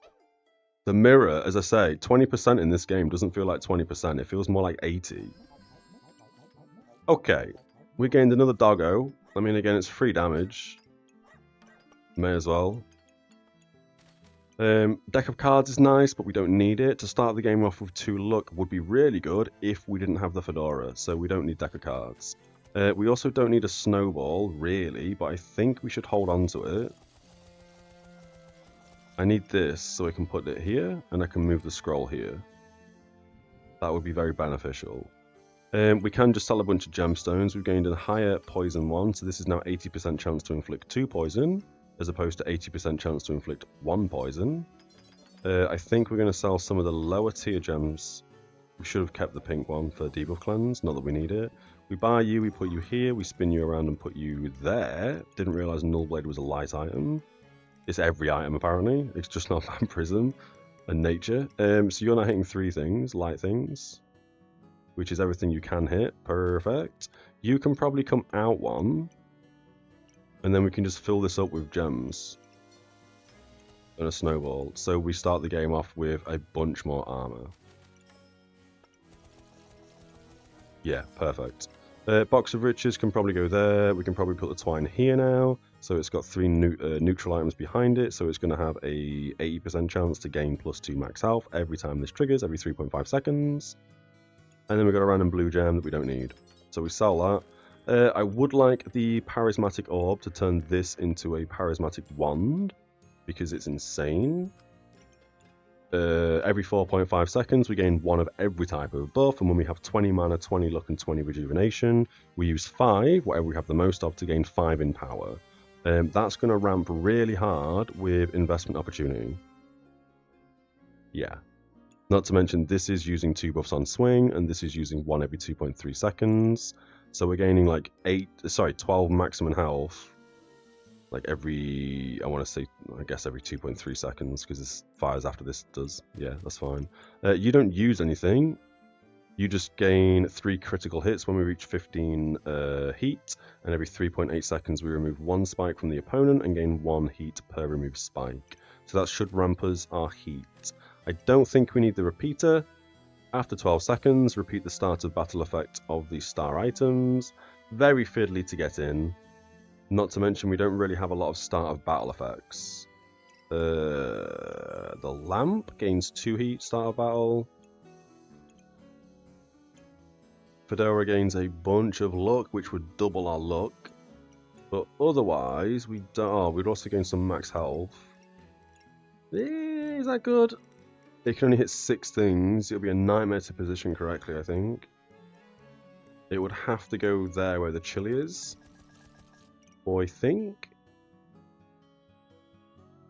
The mirror, as I say, 20% in this game doesn't feel like 20%. It feels more like 80. Okay, we gained another doggo. I mean, again, it's 3 damage. May as well. Deck of cards is nice, but we don't need it. To start the game off with 2 luck would be really good if we didn't have the Fedora, so we don't need deck of cards. We also don't need a snowball, really, but I think we should hold on to it. I need this so I can put it here, and I can move the scroll here. That would be very beneficial. We can just sell a bunch of gemstones. We've gained a higher poison one, so this is now 80% chance to inflict 2 poison, as opposed to 80% chance to inflict 1 poison. I think we're going to sell some of the lower tier gems. We should have kept the pink one for debuff cleanse, not that we need it. We buy you, we put you here, we spin you around and put you there. Didn't realise Nullblade was a light item. It's every item apparently, it's just not Vampirism and nature. So you're now hitting 3 things, light things, which is everything you can hit. Perfect. You can probably come out 1, and then we can just fill this up with gems and a snowball. So we start the game off with a bunch more armor. Yeah, perfect. Box of Riches can probably go there. We can probably put the Twine here now. So it's got 3 neutral items behind it. So it's going to have a 80% chance to gain +2 max health every time this triggers, every 3.5 seconds. And then we've got a random blue gem that we don't need. So we sell that. I would like the Charismatic Orb to turn this into a Charismatic Wand, because it's insane. Every 4.5 seconds we gain 1 of every type of buff, and when we have 20 mana, 20 luck and 20 rejuvenation, we use 5, whatever we have the most of, to gain 5 in power. That's going to ramp really hard with investment opportunity. Yeah. Not to mention this is using 2 buffs on swing, and this is using 1 every 2.3 seconds. So we're gaining like 12 maximum health. Like every, I guess every 2.3 seconds, because this fires after this does. Yeah, that's fine. You don't use anything. You just gain 3 critical hits when we reach 15 heat, and every 3.8 seconds we remove 1 spike from the opponent and gain 1 heat per removed spike. So that should ramp us our heat. I don't think we need the repeater. After 12 seconds, repeat the start of battle effect of the star items. Very fiddly to get in. Not to mention, we don't really have a lot of start of battle effects. The lamp gains 2 heat start of battle. Fedora gains a bunch of luck, which would double our luck. But otherwise, we don't. Oh, we'd also gain some max health. Is that good? It can only hit 6 things. It'll be a nightmare to position correctly, I think. It would have to go there where the chili is. I think.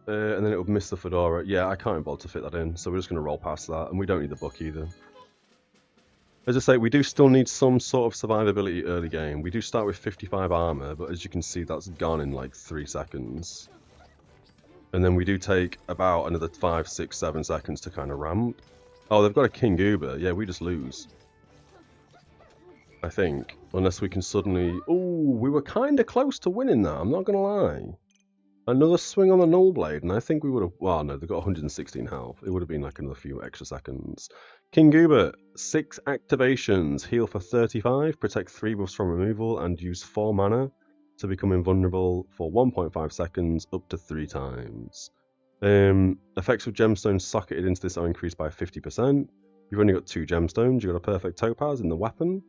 And then it would miss the Fedora. Yeah, I can't bother to fit that in, so we're just going to roll past that, and we don't need the book either. As I say, we do still need some sort of survivability early game. We do start with 55 armor, but as you can see, that's gone in like 3 seconds. And then we do take about another 5, 6, 7 seconds to kind of ramp. Oh, they've got a King Uber. Yeah, we just lose. I think. Unless we can suddenly... Ooh, we were kind of close to winning that, I'm not going to lie. Another swing on the Null Blade, and I think we would have... Well, no, they've got 116 health. It would have been like another few extra seconds. King Goobert, 6 activations. Heal for 35, protect 3 buffs from removal, and use 4 mana to become invulnerable for 1.5 seconds up to 3 times. Effects with gemstones socketed into this are increased by 50%. You've only got 2 gemstones. You've got a perfect topaz in the weapon.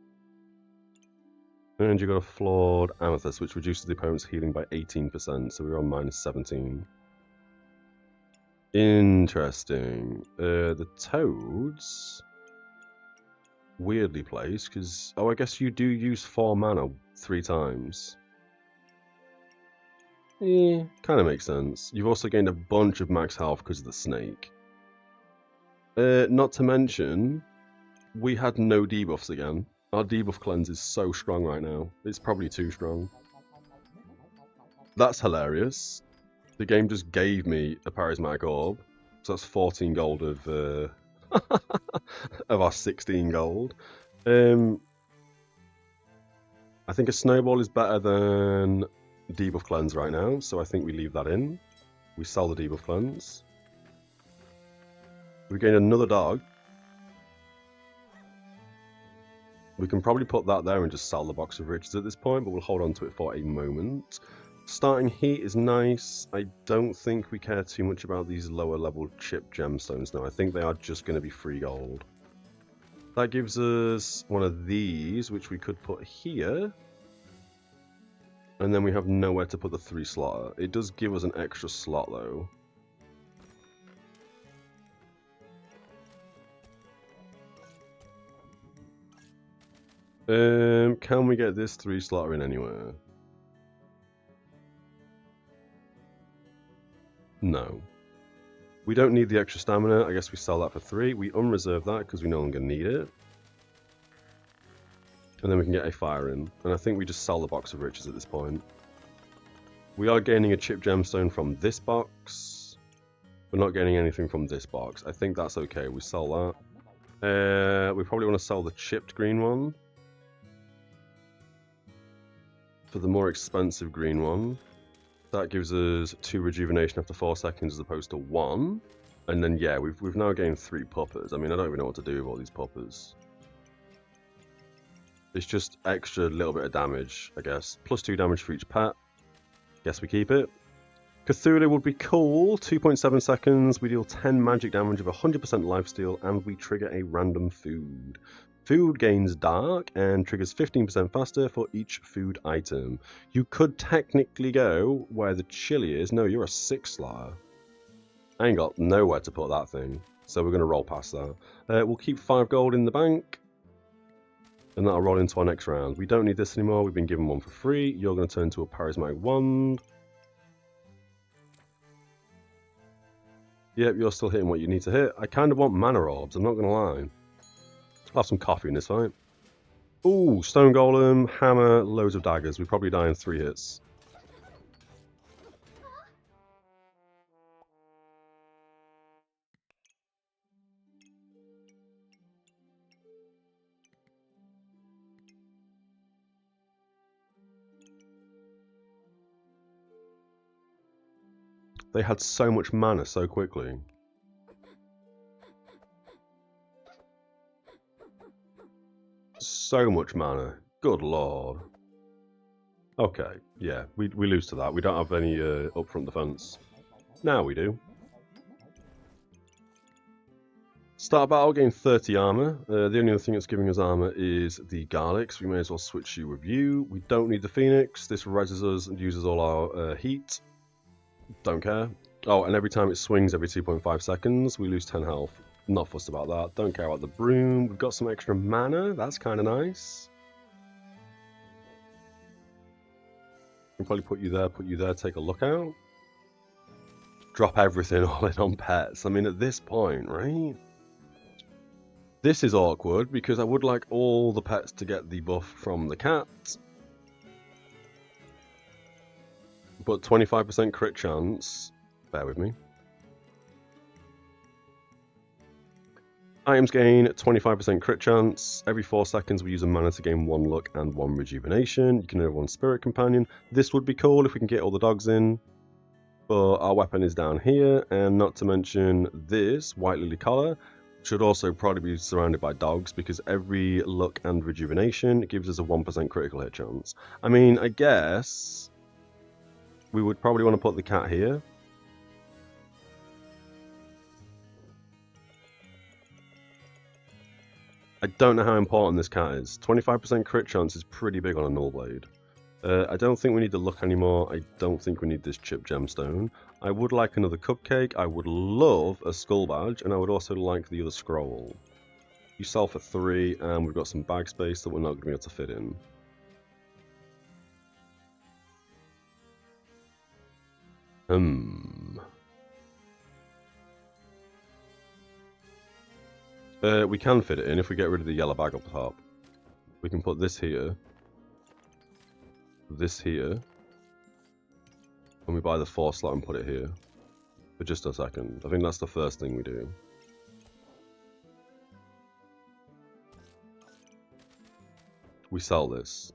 And you've got a flawed amethyst, which reduces the opponent's healing by 18%, so we're on -17. Interesting. The toads... weirdly placed, because... Oh, I guess you do use 4 mana 3 times. Kind of makes sense. You've also gained a bunch of max health because of the snake. Not to mention, we had no debuffs again. Our debuff cleanse is so strong right now. It's probably too strong. That's hilarious. The game just gave me a Charismatic Orb. So that's 14 gold of of our 16 gold. I think a Snowball is better than debuff cleanse right now, so I think we leave that in. We sell the debuff cleanse. We gain another dog. We can probably put that there and just sell the Box of Riches at this point, but we'll hold on to it for a moment. Starting heat is nice. I don't think we care too much about these lower level chip gemstones now. I think they are just going to be free gold. That gives us one of these, which we could put here. And then we have nowhere to put the 3 slot. It does give us an extra slot though. Can we get this 3 slotter in anywhere? No. We don't need the extra stamina. I guess we sell that for 3. We unreserve that because we no longer need it. And then we can get a fire in. And I think we just sell the Box of Riches at this point. We are gaining a chip gemstone from this box. We're not gaining anything from this box. I think that's okay. We sell that. We probably want to sell the chipped green one for the more expensive green one. That gives us 2 rejuvenation after 4 seconds as opposed to 1. And then yeah, we've now gained 3 puppers. I mean, I don't even know what to do with all these puppers. It's just extra little bit of damage, I guess. Plus 2 damage for each pet. Guess we keep it. Cthulhu would be cool. 2.7 seconds. We deal 10 magic damage of 100% lifesteal, and we trigger a random food. Food gains dark and triggers 15% faster for each food item. You could technically go where the chili is. No, you're a 6 slotter. I ain't got nowhere to put that thing, so we're going to roll past that. We'll keep 5 gold in the bank, and that'll roll into our next round. We don't need this anymore. We've been given one for free. You're going to turn into a Charismatic Wand. Yep, you're still hitting what you need to hit. I kind of want mana orbs, I'm not going to lie. I'll have some coffee in this fight. Ooh, Stone Golem, Hammer, loads of daggers. We probably die in 3 hits. They had so much mana so quickly. So much mana. Good lord. Okay, yeah, we lose to that. We don't have any upfront defense. Now we do. Start battle, gain 30 armor. The only other thing that's giving us armor is the garlic, so we may as well switch you with you. We don't need the Phoenix. This reses us and uses all our heat. Don't care. Oh, and every time it swings every 2.5 seconds, we lose 10 health. Not fussed about that. Don't care about the broom. We've got some extra mana. That's kind of nice. Can probably put you there, take a look out. Drop everything all in on pets. I mean, at this point, right? This is awkward because I would like all the pets to get the buff from the cat. But 25% crit chance. Bear with me. Items gain 25% crit chance. Every 4 seconds we use a mana to gain 1 luck and 1 rejuvenation. You can have 1 spirit companion. This would be cool if we can get all the dogs in. But our weapon is down here, and not to mention this White Lily collar should also probably be surrounded by dogs, because every luck and rejuvenation gives us a 1% critical hit chance. I mean, I guess we would probably want to put the cat here. I don't know how important this cat is. 25% crit chance is pretty big on a Null Blade. I don't think we need the luck anymore. I don't think we need this chip gemstone. I would like another cupcake. I would love a skull badge, and I would also like the other scroll. You sell for 3, and we've got some bag space that we're not going to be able to fit in. We can fit it in if we get rid of the yellow bag up top. We can put this here. This here. And we buy the 4 slot and put it here. For just a second. I think that's the first thing we do. We sell this.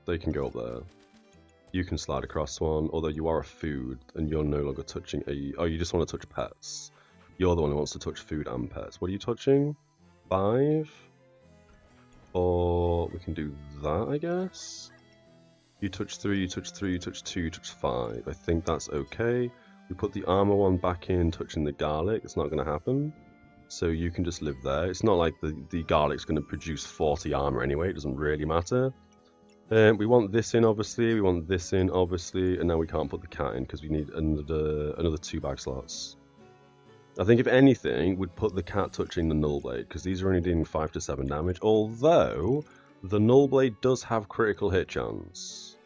They can go up there. You can slide across one, although you are a food and you're no longer touching a... Oh, you just want to touch pets. You're the one who wants to touch food and pets. What are you touching? 5? Or we can do that, I guess? You touch 3, you touch 3, you touch 2, you touch 5. I think that's okay. We put the armor one back in, touching the garlic. It's not going to happen. So you can just live there. It's not like the garlic's going to produce 40 armor anyway. It doesn't really matter. We want this in, obviously. We want this in, obviously. And now we can't put the cat in because we need another 2 bag slots. I think if anything, we'd put the cat touching the Null Blade, because these are only dealing 5 to 7 damage. Although, the Null Blade does have critical hit chance.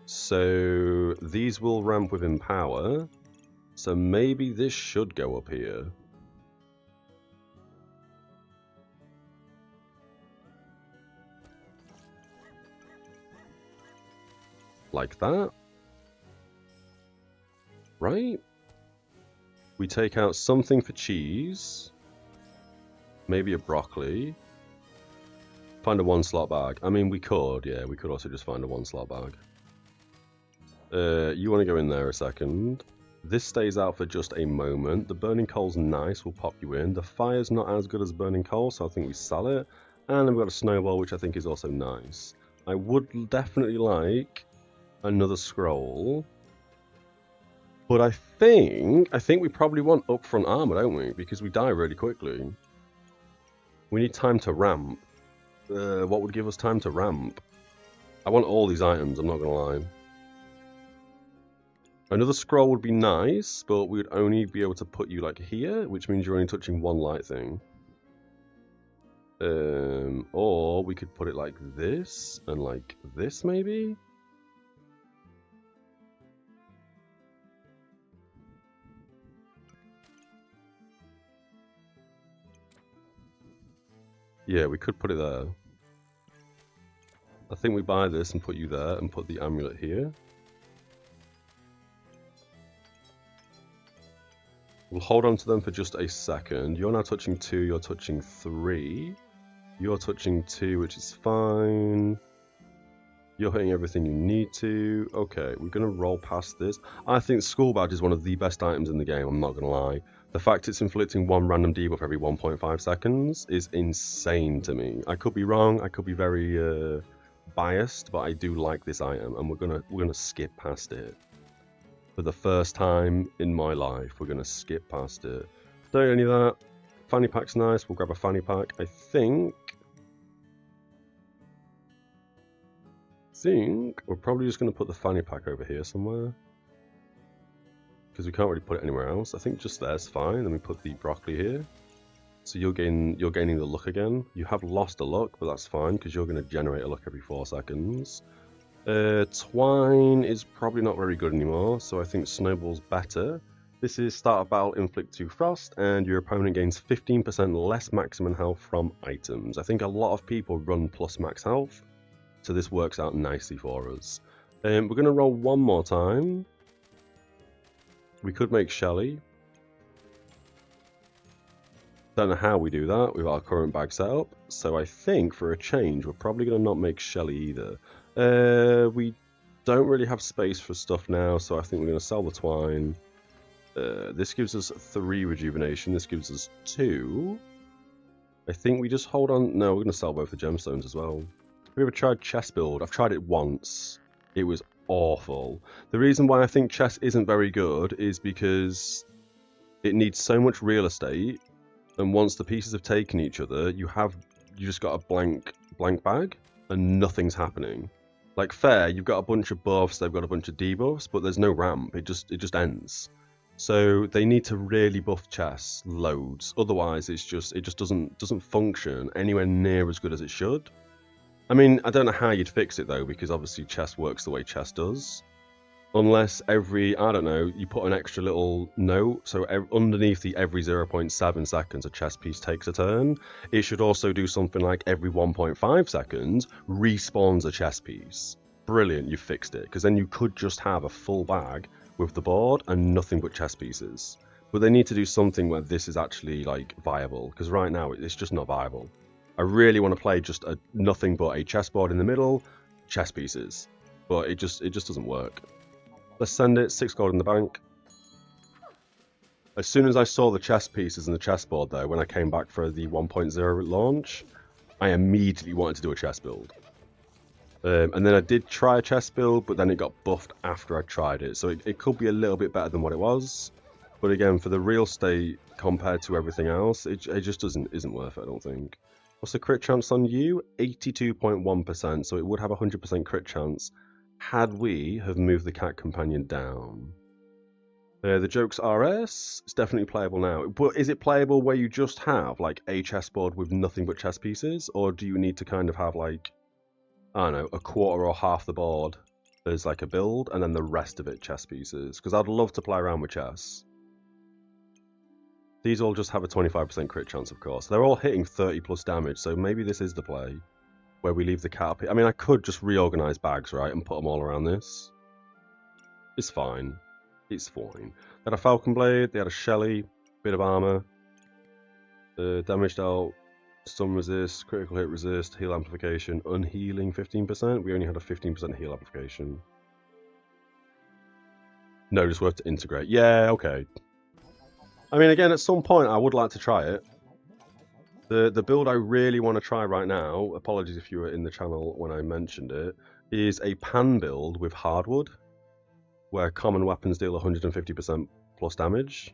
So, these will ramp with Empower. So maybe this should go up here. Like that. Right? We take out something for cheese. Maybe a broccoli. Find a 1 slot bag. I mean, we could, yeah, we could also just find a 1 slot bag. You want to go in there a second. This stays out for just a moment. The burning coal's nice, we'll pop you in. The fire's not as good as burning coal, so I think we sell it. And then we've got a snowball, which I think is also nice. I would definitely like another scroll. But I think we probably want upfront armor, don't we? Because we die really quickly. We need time to ramp. What would give us time to ramp? I want all these items, I'm not going to lie. Another scroll would be nice, but we would only be able to put you like here, which means you're only touching 1 light thing. Or we could put it like this, and like this maybe? Yeah, we could put it there. I think we buy this and put you there and put the amulet here. We'll hold on to them for just a second. You're now touching 2, you're touching 3. You're touching 2, which is fine. You're hitting everything you need to. Okay, we're going to roll past this. I think Skull Badge is one of the best items in the game, I'm not going to lie. The fact it's inflicting 1 random debuff every 1.5 seconds is insane to me. I could be wrong, I could be very biased, but I do like this item, and we're gonna skip past it. For the first time in my life, we're going to skip past it. Don't any of that. Fanny pack's nice. We'll grab a fanny pack. I think we're probably just going to put the fanny pack over here somewhere. Because we can't really put it anywhere else. I think just there's fine. Then we put the broccoli here. So you're gaining the luck again. You have lost a luck, but that's fine because you're going to generate a luck every 4 seconds. Twine is probably not very good anymore, so I think Snowball's better. This is start of battle, inflict 2 frost, and your opponent gains 15% less maximum health from items. I think a lot of people run plus max health, so this works out nicely for us. We're going to roll 1 more time. We could make Shelly. Don't know how we do that with our current bag setup, so I think for a change we're probably going to not make Shelly either. We don't really have space for stuff now, so I think we're going to sell the twine. This gives us 3 rejuvenation. This gives us 2. I think we just hold on. No, we're going to sell both the gemstones as well. Have you ever tried chest build? I've tried it once. It was awful. The reason why I think chess isn't very good is because it needs so much real estate, and once the pieces have taken each other, you just got a blank bag, and nothing's happening. Like fair, you've got a bunch of buffs, they've got a bunch of debuffs, but there's no ramp. It just ends. So they need to really buff chess loads. Otherwise, it just doesn't function anywhere near as good as it should. I mean, I don't know how you'd fix it though, because obviously chess works the way chess does. Unless I don't know, you put an extra little note, so underneath the every 0.7 seconds a chess piece takes a turn, it should also do something like every 1.5 seconds respawns a chess piece. Brilliant, you fixed it, because then you could just have a full bag with the board and nothing but chess pieces. But they need to do something where this is actually like viable, because right now it's just not viable. I really want to play just nothing but a chessboard in the middle, chess pieces, but it just doesn't work. Let's send it, 6 gold in the bank. As soon as I saw the chess pieces and the chessboard though, when I came back for the 1.0 launch, I immediately wanted to do a chess build. And then I did try a chess build, but then it got buffed after I tried it. So it could be a little bit better than what it was. But again, for the real estate compared to everything else, it just isn't worth it, I don't think. What's the crit chance on you? 82.1%, so it would have a 100% crit chance had we have moved the cat companion down. The Jokes RS, it's definitely playable now. But is it playable where you just have like a chessboard with nothing but chess pieces? Or do you need to kind of have like, I don't know, a quarter or half the board as like a build and then the rest of it chess pieces? Because I'd love to play around with chess. These all just have a 25% crit chance, of course. They're all hitting 30 plus damage, so maybe this is the play. Where we leave the cat up here. I mean, I could just reorganize bags, right, and put them all around this. It's fine. It's fine. They had a Falcon Blade, they had a Shelly, bit of armor, damage dealt, stun resist, critical hit resist, heal amplification, unhealing 15%. We only had a 15% heal amplification. No, just worth to integrate. Yeah, okay. I mean, again, at some point, I would like to try it. The build I really want to try right now, apologies if you were in the channel when I mentioned it, is a pan build with hardwood, where common weapons deal 150% plus damage.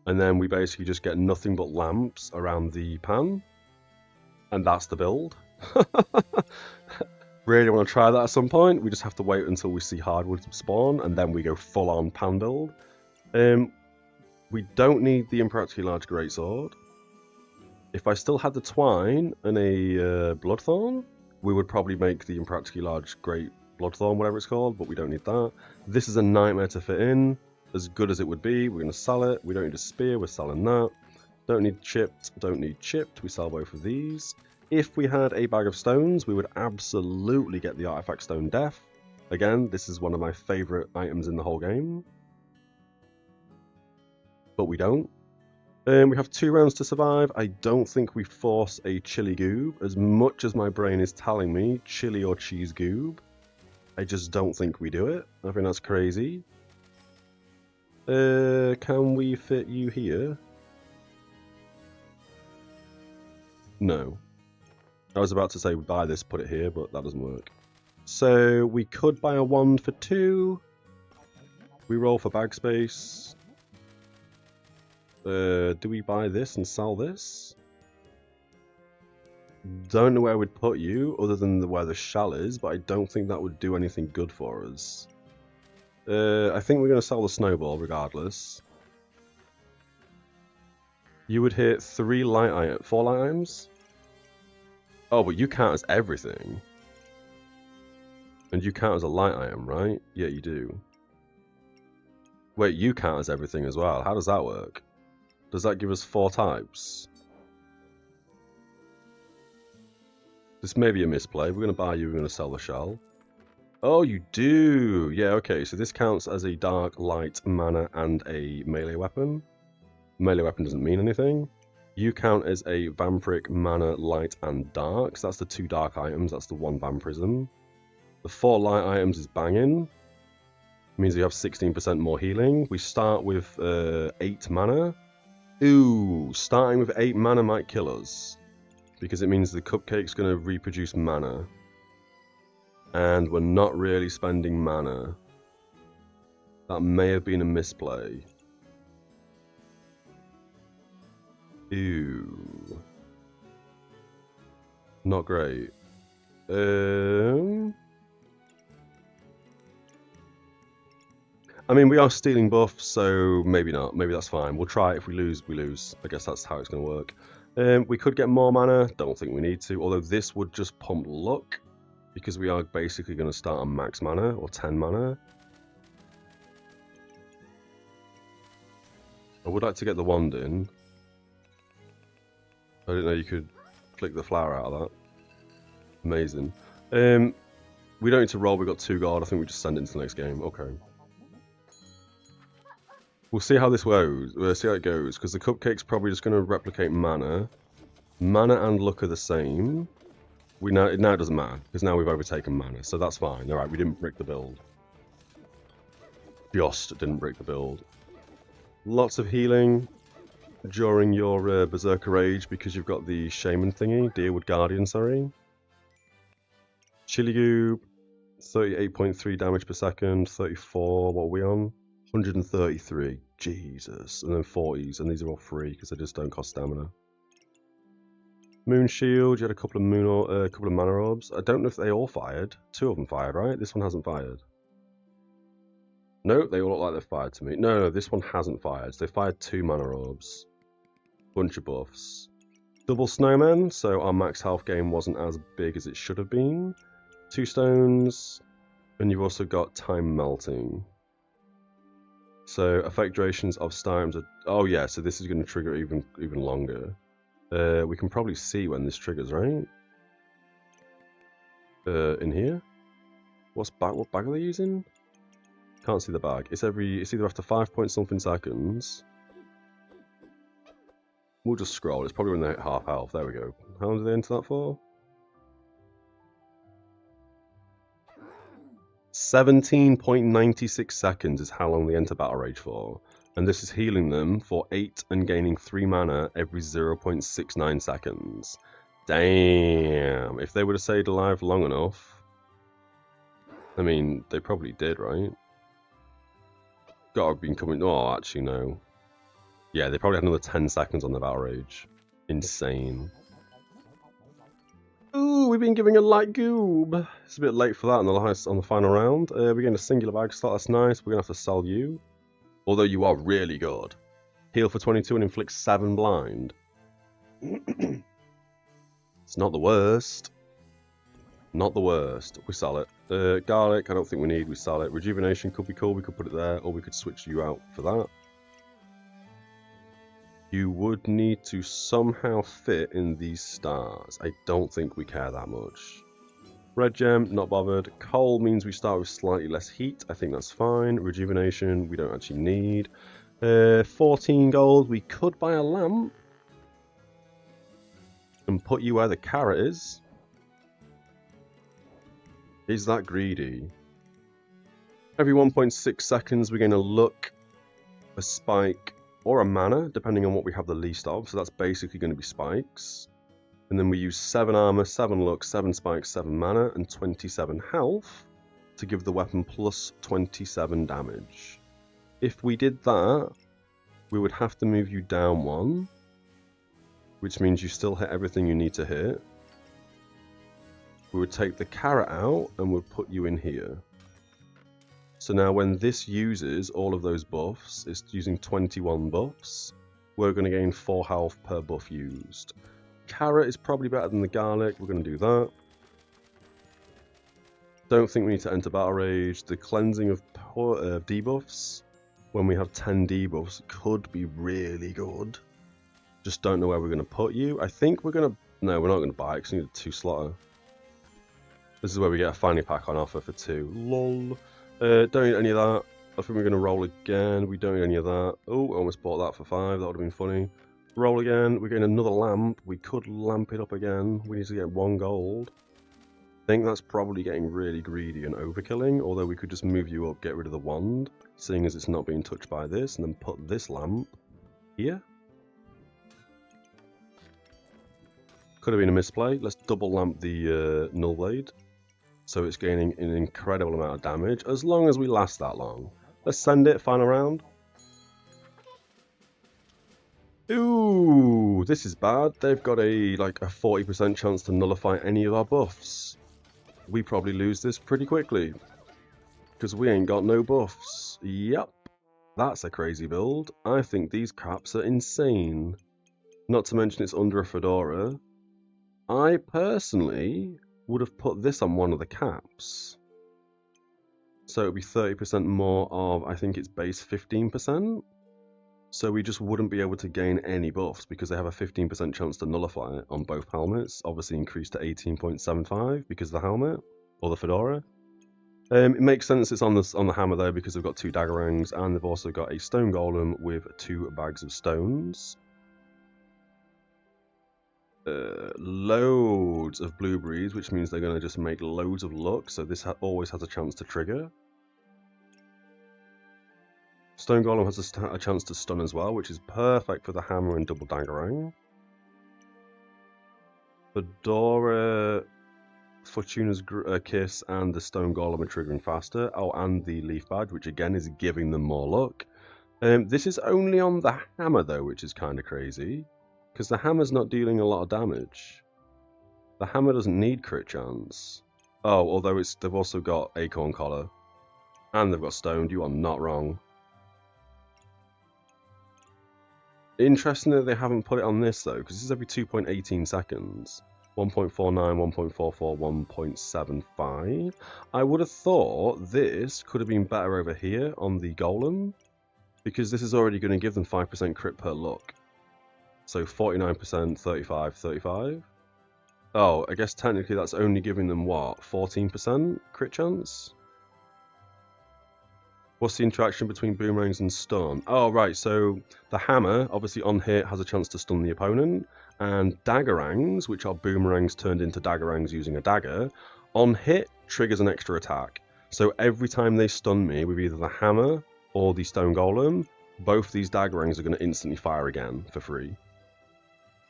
And then we basically just get nothing but lamps around the pan. And that's the build. Really want to try that at some point. We just have to wait until we see hardwood spawn, and then we go full on pan build. We don't need the impractically large greatsword. If I still had the twine and a bloodthorn, we would probably make the impractically large great bloodthorn, whatever it's called, but we don't need that. This is a nightmare to fit in, as good as it would be. We're going to sell it. We don't need a spear, we're selling that. Don't need chipped, we sell both of these. If we had a bag of stones, we would absolutely get the artifact stone death. Again, this is one of my favourite items in the whole game. But we don't. We have 2 rounds to survive. I don't think we force a chili goob, as much as my brain is telling me chili or cheese goob. I just don't think we do it. I think that's crazy. Can we fit you here? No. I was about to say buy this, put it here, but that doesn't work. So we could buy a wand for 2. We roll for bag space. Do we buy this and sell this? Don't know where we'd put you, other than where the shell is, but I don't think that would do anything good for us. I think we're going to sell the snowball regardless. You would hit 4 light items? Oh, but you count as everything. And you count as a light item, right? Yeah, you do. Wait, you count as everything as well. How does that work? Does that give us 4 types? This may be a misplay. We're going to buy you, we're going to sell the shell. Oh, you do! Yeah, okay, so this counts as a dark, light, mana, and a melee weapon. Melee weapon doesn't mean anything. You count as a vampiric, mana, light, and dark. So that's the 2 dark items, that's the 1 vampirism. The 4 light items is banging. It means we have 16% more healing. We start with 8 mana. Ooh, starting with 8 mana might kill us. Because it means the cupcake's going to reproduce mana. And we're not really spending mana. That may have been a misplay. Ooh. Not great. I mean, we are stealing buffs, so maybe not. Maybe that's fine. We'll try it. If we lose, we lose. I guess that's how it's going to work. We could get more mana. Don't think we need to. Although this would just pump luck, because we are basically going to start on max mana, or 10 mana. I would like to get the wand in. I didn't know you could flick the flower out of that. Amazing. We don't need to roll. We've got 2 gold. I think we just send it into the next game. Okay. We'll see how this goes. We'll see how it goes, because the cupcake's probably just going to replicate mana. Mana and luck are the same. Now it doesn't matter, because now we've overtaken mana, so that's fine. Alright, we didn't break the build. Just didn't break the build. Lots of healing during your Berserker Rage, because you've got the Shaman thingy, Deerwood Guardian, sorry. Chili Goob, 38.3 damage per second, 34, what are we on? 133, Jesus, and then 40s, and these are all free because they just don't cost stamina. Moon Shield, you had a couple of mana orbs. I don't know if they all fired. 2 of them fired, right? This one hasn't fired. No, they all look like they've fired to me. No, this one hasn't fired. So they fired 2 mana orbs. Bunch of buffs. Double Snowman, so our max health gain wasn't as big as it should have been. 2 stones, and you've also got Time Melting. So effect durations of Stymes are... Oh yeah, so this is going to trigger even longer. We can probably see when this triggers, right? In here? What bag are they using? Can't see the bag. It's either after 5 point something seconds. We'll just scroll. It's probably when they hit half health. There we go. How long do they enter that for? 17.96 seconds is how long they enter Battle Rage for. And this is healing them for 8 and gaining 3 mana every 0.69 seconds. Damn. If they would have stayed alive long enough... I mean, they probably did, right? Gotta have been coming... Oh, actually, no. Yeah, they probably had another 10 seconds on the Battle Rage. Insane. Ooh, we've been giving a light goob. It's a bit late for that on the final round. We're getting a singular bag slot. That's nice. We're going to have to sell you. Although you are really good. Heal for 22 and inflict 7 blind. It's not the worst. Not the worst. We sell it. Garlic, I don't think we need. We sell it. Rejuvenation could be cool. We could put it there. Or we could switch you out for that. You would need to somehow fit in these stars. I don't think we care that much. Red gem, not bothered. Coal means we start with slightly less heat. I think that's fine. Rejuvenation, we don't actually need. 14 gold. We could buy a lamp. And put you where the carrot is. Is that greedy? Every 1.6 seconds we're going to look, a spike, or a mana, depending on what we have the least of. So that's basically going to be spikes. And then we use 7 armor, 7 luck, 7 spikes, 7 mana, and 27 health to give the weapon plus 27 damage. If we did that, we would have to move you down 1, which means you still hit everything you need to hit. We would take the carrot out and we'd put you in here. So now when this uses all of those buffs, it's using 21 buffs, we're going to gain 4 health per buff used. Carrot is probably better than the garlic, we're going to do that. Don't think we need to enter Battle Rage. The cleansing of debuffs, when we have 10 debuffs, could be really good. Just don't know where we're going to put you. I think we're going to... No, we're not going to buy it because we need a 2 slotter. This is where we get a fanny pack on offer for 2. Lol. Don't need any of that. I think we're going to roll again. We don't need any of that. Oh, I almost bought that for 5. That would have been funny. Roll again. We're getting another lamp. We could lamp it up again. We need to get 1 gold. think that's probably getting really greedy and overkilling, although we could just move you up, get rid of the wand, seeing as it's not being touched by this, and then put this lamp here. Could have been a misplay. Let's double lamp the Null Blade, so it's gaining an incredible amount of damage, as long as we last that long. Let's send it, final round. Ooh, this is bad. They've got a 40% chance to nullify any of our buffs. We probably lose this pretty quickly, because we ain't got no buffs. Yep, that's a crazy build. I think these caps are insane. Not to mention it's under a Fedora. I personally would have put this on one of the caps. So it would be 30% more of, I think it's base 15%. So we just wouldn't be able to gain any buffs because they have a 15% chance to nullify it on both helmets. Obviously increased to 18.75 because of the helmet or the Fedora. It makes sense it's on the hammer though because they've got 2 Daggerangs and they've also got a Stone Golem with 2 bags of stones. Loads of blueberries, which means they're going to just make loads of luck. So this always has a chance to trigger. Stone Golem has a chance to stun as well, which is perfect for the hammer and double Daggerang. Fedora, Fortuna's Kiss, and the Stone Golem are triggering faster. Oh, and the Leaf Badge, which again is giving them more luck. This is only on the hammer though, which is kind of crazy, because the hammer's not dealing a lot of damage. The hammer doesn't need crit chance. Oh, although they've also got Acorn Collar, and they've got Stoned. You are not wrong. Interesting that they haven't put it on this though, because this is every 2.18 seconds. 1.49, 1.44, 1.75. I would have thought this could have been better over here on the Golem, because this is already going to give them 5% crit per look. So 49%, 35, 35. Oh, I guess technically that's only giving them what, 14% crit chance? What's the interaction between boomerangs and stun? Oh, right, so the hammer, obviously on hit, has a chance to stun the opponent, and Daggerangs, which are boomerangs turned into Daggerangs using a dagger, on hit, triggers an extra attack. So every time they stun me with either the hammer or the Stone Golem, both these Daggerangs are going to instantly fire again for free.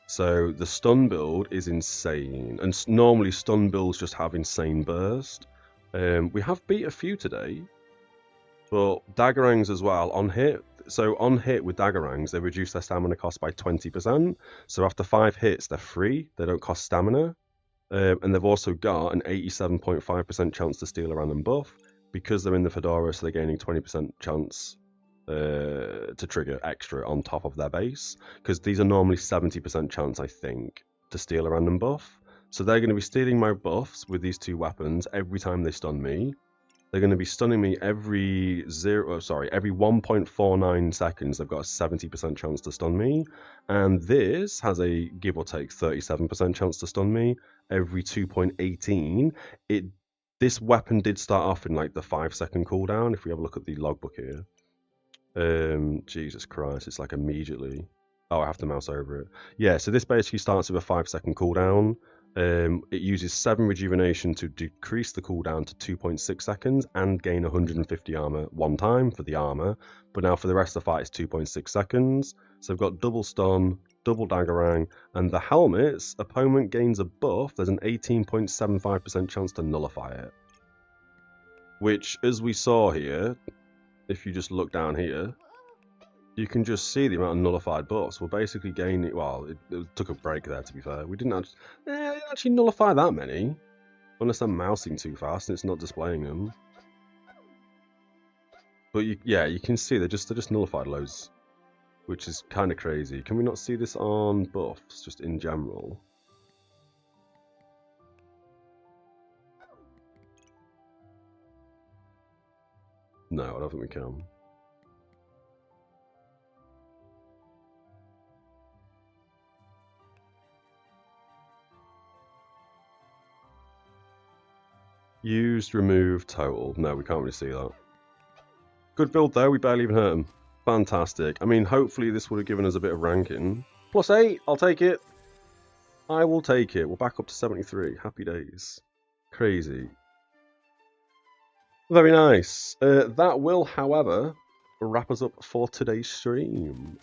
So the stun build is insane, and normally stun builds just have insane burst. We have beat a few today. But Daggerangs as well, on hit. So on hit with Daggerangs, they reduce their stamina cost by 20%. So after 5 hits, they're free. They don't cost stamina. And they've also got an 87.5% chance to steal a random buff. Because they're in the Fedora, so they're gaining 20% chance to trigger extra on top of their base. Because these are normally 70% chance, I think, to steal a random buff. So they're going to be stealing my buffs with these 2 weapons every time they stun me. They're going to be stunning me every 1.49 seconds. They've got a 70% chance to stun me. And this has a give or take 37% chance to stun me every 2.18. This weapon did start off in like the 5-second cooldown. If we have a look at the logbook here. Jesus Christ, it's like immediately. Oh, I have to mouse over it. Yeah, so this basically starts with a 5-second cooldown. It uses 7 rejuvenation to decrease the cooldown to 2.6 seconds and gain 150 armor one time for the armor. But now for the rest of the fight, it's 2.6 seconds. So we've got double stun, double Daggerang, and the helmets, opponent gains a buff. There's an 18.75% chance to nullify it. Which, as we saw here, if you just look down here, you can just see the amount of nullified buffs. We're basically gaining. Well, it took a break there, to be fair. We didn't actually nullify that many. Unless I'm mousing too fast and it's not displaying them. But yeah, you can see they're just nullified loads. Which is kind of crazy. Can we not see this on buffs, just in general? No, I don't think we can. Used, removed, total. No, we can't really see that. Good build though, we barely even hurt him. Fantastic. I mean, hopefully this would have given us a bit of ranking. +8, I'll take it. I will take it. We're back up to 73. Happy days. Crazy. Very nice. That will, however, wrap us up for today's stream.